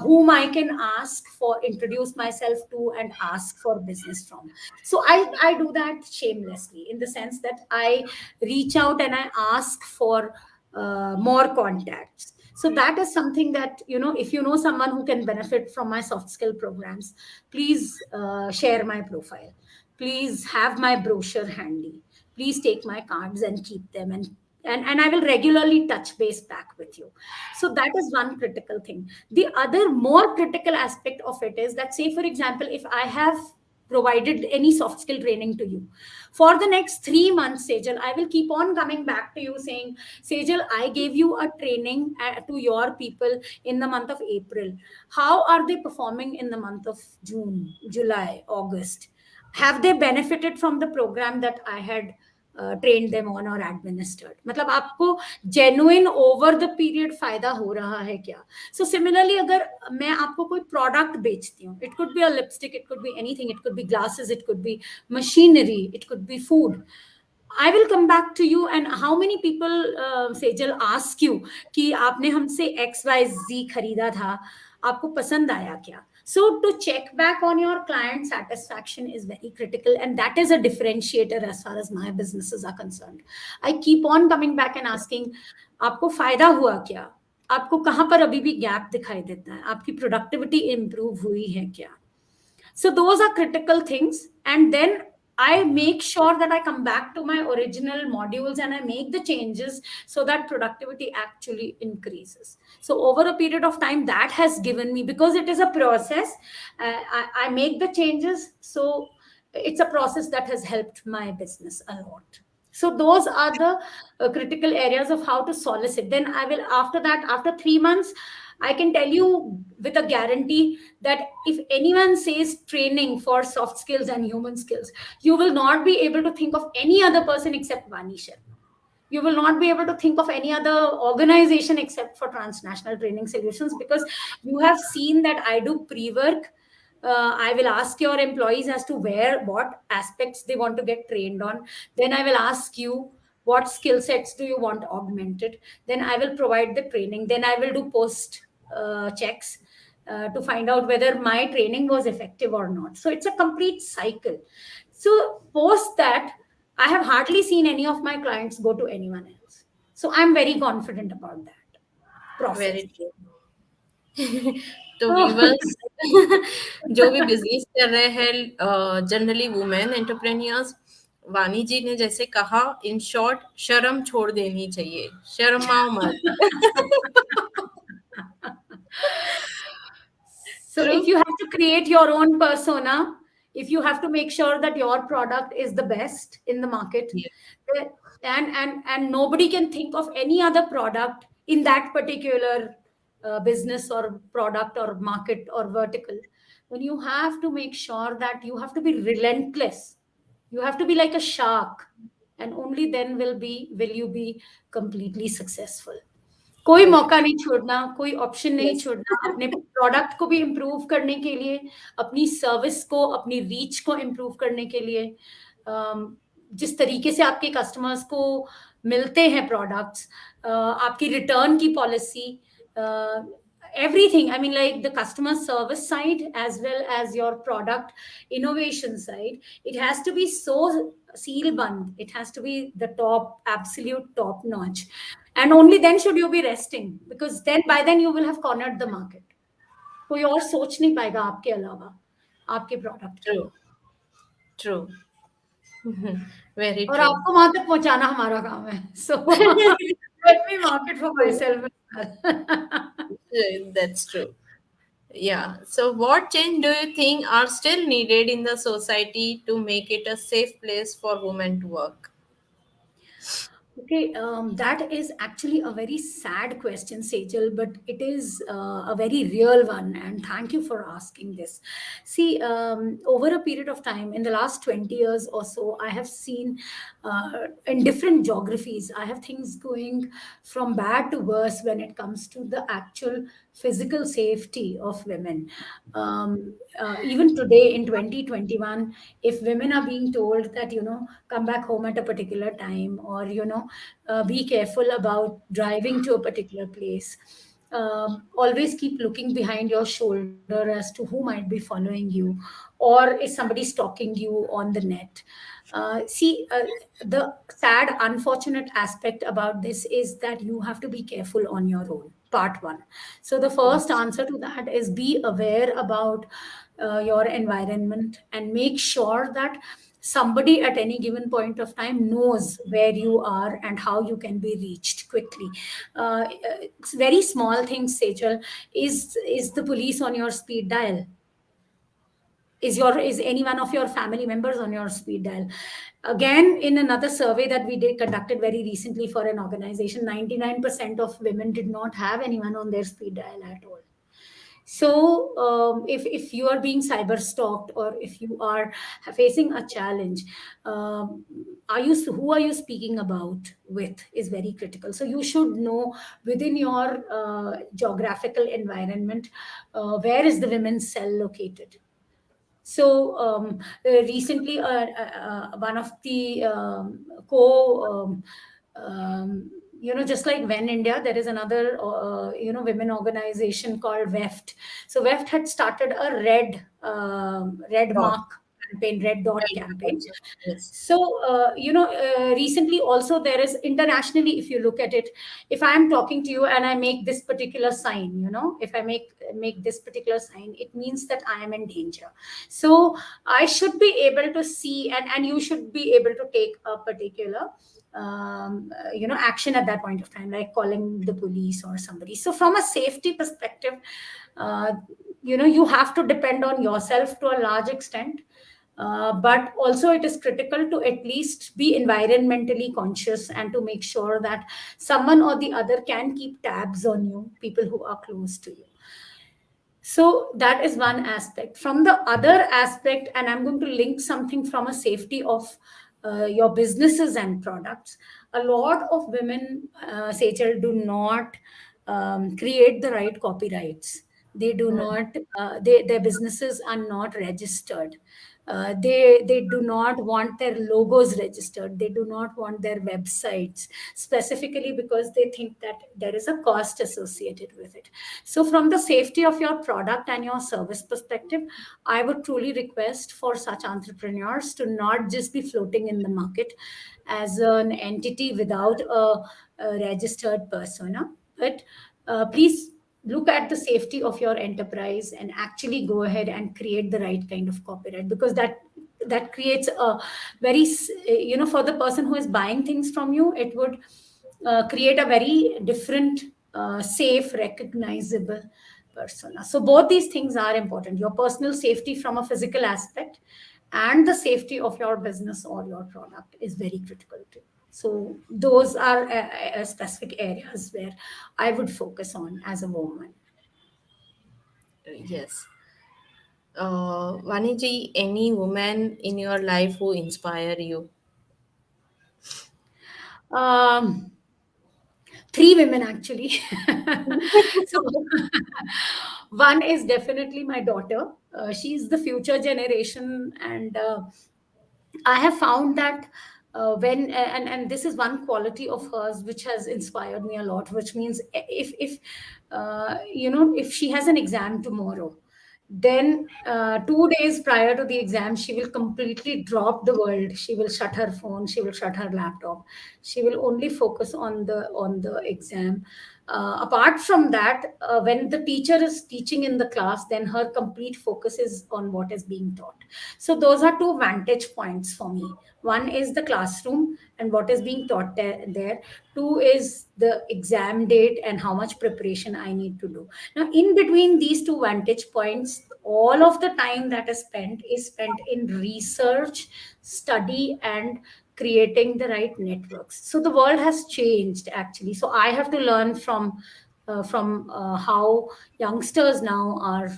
whom I can ask for, introduce myself to, and ask for business from. So I do that shamelessly, in the sense that I reach out and I ask for more contacts. So that is something that, if you know someone who can benefit from my soft skill programs, please share my profile. Please have my brochure handy. Please take my cards and keep them, and I will regularly touch base back with you. So that is one critical thing. The other more critical aspect of it is that, say, for example, if I have provided any soft skill training to you for the next 3 months, Sejal, I will keep on coming back to you saying, Sejal, I gave you a training to your people in the month of April. How are they performing in the month of June, July, August? Have they benefited from the program that I had train them on और administered. मतलब आपको genuine over the period फायदा हो रहा है क्या. So similarly अगर मैं आपको कोई प्रोडक्ट बेचती हूँ, it could be a lipstick, it could be anything, it could be glasses, it could be machinery, it could be food, I will come back to you. And how many people, Sejal, ask you कि आपने हमसे XYZ खरीदा था, आपको पसंद आया क्या. So to check back on your client satisfaction is very critical, and that is a differentiator as far as my businesses are concerned. I keep on coming back and asking, आपको फायदा हुआ क्या, आपको कहाँ पर अभी भी गैप दिखाई देता है, आपकी प्रोडक्टिविटी इंप्रूव हुई है क्या. So those are critical things. And then I make sure that I come back to my original modules and I make the changes so that productivity actually increases. So over a period of time, that has given me, because it is a process, I make the changes. So it's a process that has helped my business a lot. So those are the critical areas of how to solicit. Then I will, after that, after 3 months, I can tell you with a guarantee that if anyone says training for soft skills and human skills, you will not be able to think of any other person except Vani Sharma. You will not be able to think of any other organization except for Transnational Training Solutions, because you have seen that I do pre-work. I will ask your employees as to what aspects they want to get trained on. Then I will ask you, what skill sets do you want augmented. Then I will provide the training. Then I will do post checks to find out whether my training was effective or not. So it's a complete cycle. So post that, I have hardly seen any of my clients go to anyone else. So I'm very confident about that process. Very true. तो So, viewers, जो भी business कर रहे हैं, generally women entrepreneurs, वानी जी ने जैसे कहा, इन शॉर्ट, शर्म छोड़ देनी चाहिए, शर्माओ मत. So true. if you have to create your own persona, if you have to make sure that your product is the best in the market, eh, and nobody can think of any other product in that particular business or product or market or vertical, then you have to make sure that you have to be relentless. You have to be like a shark, and only then will you be completely successful. कोई Okay. मौका नहीं छोड़ना, कोई option नहीं Yes. छोड़ना, अपने product को भी इम्प्रूव करने के लिए, अपनी सर्विस को, अपनी रीच को इम्प्रूव करने के लिए। जिस तरीके से आपके कस्टमर्स को मिलते हैं प्रोडक्ट्स, आपकी रिटर्न की policy, everything. I mean, like the customer service side as well as your product innovation side, it has to be so seal bund. It has to be the top, absolute top notch. And only then should you be resting, because then by then you will have cornered the market. कोई और सोच नहीं पाएगा आपके अलावा आपके product की। True. True. Very और true. आपको वहां तक पहुंचाना हमारा काम है। So let me market for my True. Self. That's true. Yeah. So, what change do you think are still needed in the society to make it a safe place for women to work? Okay, that is actually a very sad question, Sejal, but it is a very real one. And thank you for asking this. See, over a period of time, in the last 20 years or so, I have seen in different geographies, I have things going from bad to worse when it comes to the actual physical safety of women. Even today in 2021, if women are being told that, come back home at a particular time, or, be careful about driving to a particular place. Always keep looking behind your shoulder as to who might be following you, or is somebody stalking you on the net. See, the sad, unfortunate aspect about this is that you have to be careful on your own. Part one. So, the first Yes. answer to that is be aware about your environment and make sure that somebody at any given point of time knows where you are and how you can be reached quickly. It's very small things, Sejal. Is the police on your speed dial? Is any one of your family members on your speed dial? Again, in another survey that we did conducted very recently for an organization, 99% of women did not have anyone on their speed dial at all. So, if you are being cyber stalked, or if you are facing a challenge, um, who are you speaking about with is very critical. So you should know within your geographical environment, where is the women's cell located. So, recently, one of the just like When India, there is another, women organization called WEFT. So WEFT had started a red Dot. mark campaign, red dot Right. campaign. Yes. So, recently also there is internationally, if you look at it, if I am talking to you and I make this particular sign, if I make this particular sign, it means that I am in danger. So I should be able to see, and you should be able to take a particular action at that point of time, like calling the police or somebody. So from a safety perspective, uh, you have to depend on yourself to a large extent. But also, it is critical to at least be environmentally conscious and to make sure that someone or the other can keep tabs on you, people who are close to you. So that is one aspect. From the other aspect, and I'm going to link something from a safety of your businesses and products. A lot of women, Sechel, do not create the right copyrights. They do Mm. not. Their businesses are not registered. They do not want their logos registered. They do not want their websites, specifically because they think that there is a cost associated with it. So, from the safety of your product and your service perspective, I would truly request for such entrepreneurs to not just be floating in the market as an entity without a registered persona, but please look at the safety of your enterprise and actually go ahead and create the right kind of copyright, because that creates a for the person who is buying things from you, it would create a very different, safe, recognizable persona. So both these things are important: your personal safety from a physical aspect, and the safety of your business or your product is very critical too. So those are specific areas where I would focus on as a woman. Yes. Vaniji, any woman in your life who inspire you? Um, Three women actually. So one is definitely my daughter. She's the future generation, and I have found that when and this is one quality of hers which has inspired me a lot. Which means if if she has an exam tomorrow, then 2 days prior to the exam, she will completely drop the world. She will shut her phone. She will shut her laptop. She will only focus on the exam. Apart from that, when the teacher is teaching in the class, then her complete focus is on what is being taught. So those are two vantage points for me. One is the classroom and what is being taught there. Two is the exam date and how much preparation I need to do. Now, in between these two vantage points, all of the time that is spent in research, study, and creating the right networks. So the world has changed actually. So I have to learn from how youngsters now are,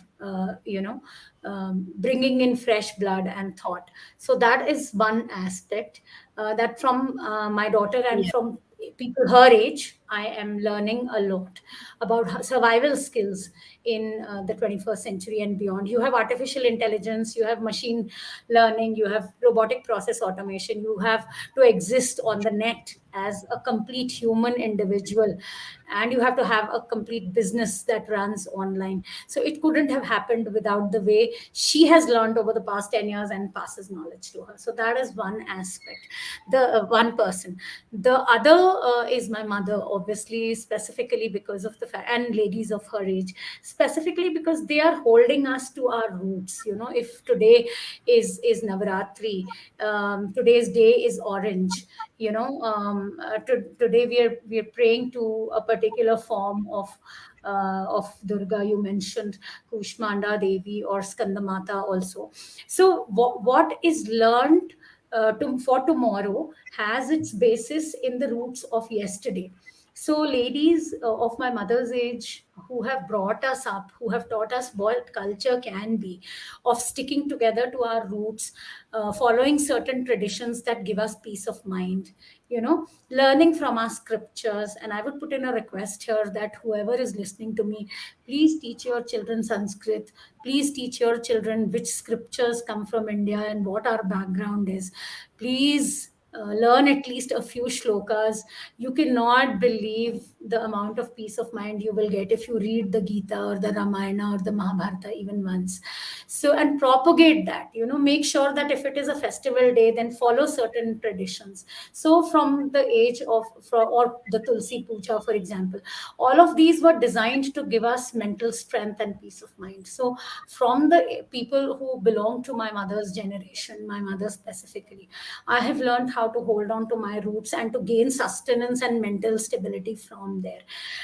bringing in fresh blood and thought. So that is one aspect, that from my daughter and Yeah. from people her age, I am learning a lot about survival skills in the 21st century and beyond. You have artificial intelligence, you have machine learning, you have robotic process automation, you have to exist on the net as a complete human individual, and you have to have a complete business that runs online. So it couldn't have happened without the way she has learned over the past 10 years and passes knowledge to her. So that is one aspect, the one person. The other is my mother, obviously, specifically because of the fact, and ladies of her age, specifically because they are holding us to our roots. If today is Navratri, today's day is orange. Today we are praying to a particular form of Durga. You mentioned Kushmanda Devi or Skandamata also. So what is learned for tomorrow has its basis in the roots of yesterday. So ladies of my mother's age, who have brought us up, who have taught us what culture can be, of sticking together to our roots, following certain traditions that give us peace of mind, learning from our scriptures. And I would put in a request here that whoever is listening to me, please teach your children Sanskrit. Please teach your children which scriptures come from India and what our background is. Please learn at least a few shlokas. You cannot believe the amount of peace of mind you will get if you read the Gita or the Ramayana or the Mahabharata even once. So, and propagate that, make sure that if it is a festival day, then follow certain traditions. So from the age of, or the Tulsi Puja, for example, all of these were designed to give us mental strength and peace of mind. So from the people who belong to my mother's generation, my mother specifically, I have learned how to hold on to my roots and to gain sustenance and mental stability from there.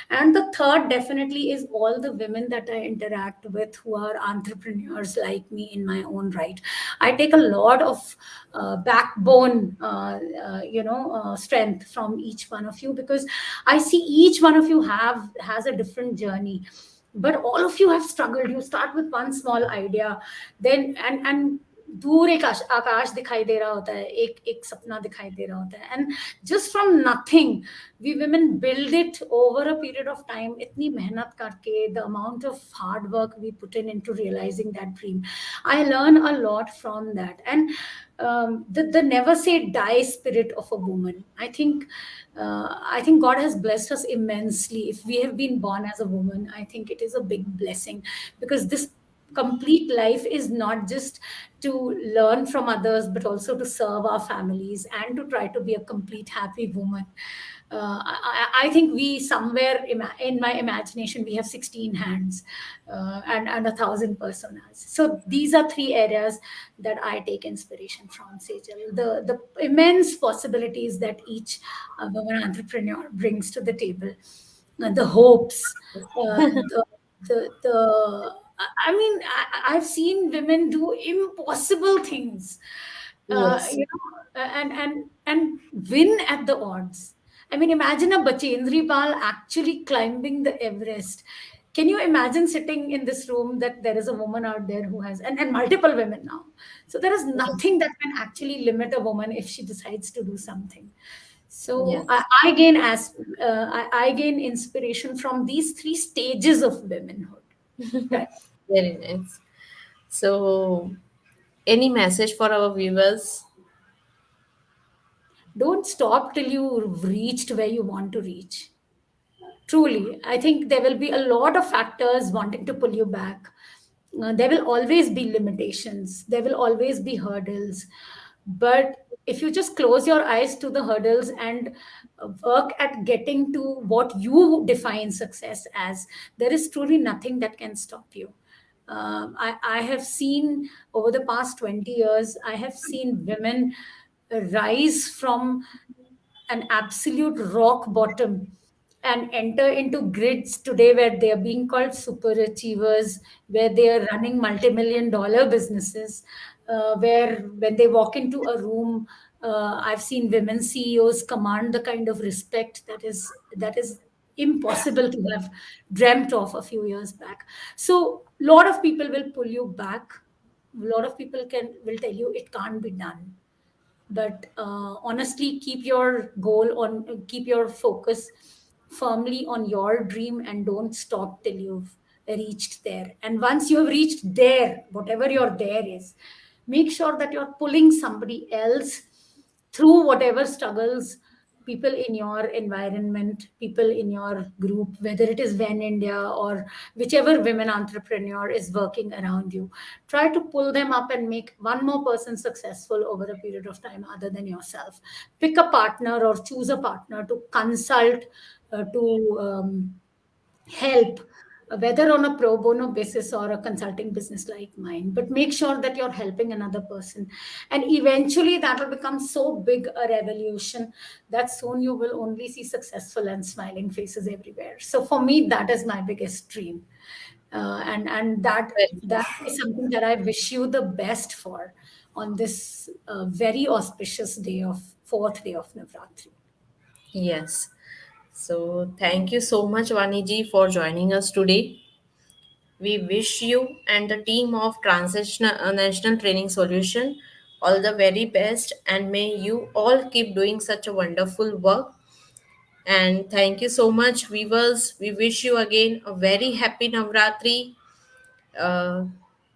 And the third definitely is all the women that I interact with who are entrepreneurs like me in my own right. I take a lot of backbone, strength from each one of you, because I see each one of you has a different journey, but all of you have struggled. You start with one small idea, then and दूर एक आकाश दिखाई दे रहा होता है, एक एक सपना दिखाई दे रहा होता है, and just from nothing we women build it over a period of time. इतनी मेहनत करके, the amount of hard work we put into realizing that dream, I learn a lot from that. And the never say die spirit of a woman, I think God has blessed us immensely. If we have been born as a woman, I think it is a big blessing, because this complete life is not just to learn from others, but also to serve our families and to try to be a complete happy woman. I think we somewhere in my imagination we have 16 hands, and 1,000 personas. So these are three areas that I take inspiration from, Sejal. The immense possibilities that each woman entrepreneur brings to the table, the hopes, the I've seen women do impossible things, Yes. and win at the odds. I mean, imagine a Bachendri Pal actually climbing the Everest. Can you imagine sitting in this room that there is a woman out there who has, and multiple women now. So there is nothing that can actually limit a woman if she decides to do something. So Yes. I gain inspiration from these three stages of womanhood. Right. Very nice. So, any message for our viewers? Don't stop till you've reached where you want to reach. Truly, I think there will be a lot of factors wanting to pull you back. There will always be limitations, there will always be hurdles. But if you just close your eyes to the hurdles and work at getting to what you define success as, there is truly nothing that can stop you. I have seen over the past 20 years, I have seen women rise from an absolute rock bottom and enter into grids today where they are being called super achievers, where they are running multi-million dollar businesses, where when they walk into a room, I've seen women CEOs command the kind of respect that is impossible to have dreamt of a few years back. So a lot of people will pull you back. A lot of people can will tell you it can't be done, but honestly, keep your focus firmly on your dream and don't stop till you've reached there. And once you have reached there, whatever your there is, make sure that you're pulling somebody else through whatever struggles, people in your environment, people in your group, whether it is Ven India or whichever women entrepreneur is working around you. Try to pull them up and make one more person successful over a period of time other than yourself. Pick a partner or choose a partner to consult, to help, whether on a pro bono basis or a consulting business like mine. But make sure that you're helping another person. And eventually that will become so big a revolution that soon you will only see successful and smiling faces everywhere. So for me, that is my biggest dream. And Very that is something that I wish you the best for on this very auspicious day of fourth day of Navratri. yes. So, thank you so much, Vaniji, for joining us today. We wish you and the team of Transitional National Training Solution all the very best, and may you all keep doing such a wonderful work. And thank you so much, viewers. We wish you again a very happy Navratri. Uh,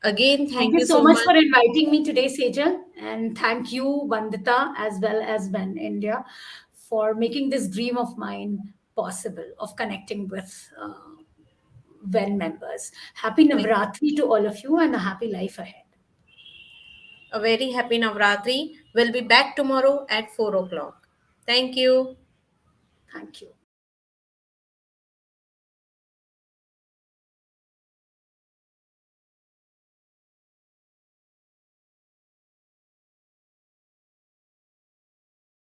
Again, Thank thank you you so so much much. for inviting me today, Sejal. And thank you, Vandita, as well as Ben India, for making this dream of mine possible of connecting with Ven members. Happy Navratri to all of you and a happy life ahead. A very happy Navratri. We'll be back tomorrow at 4 o'clock. Thank you. Thank you.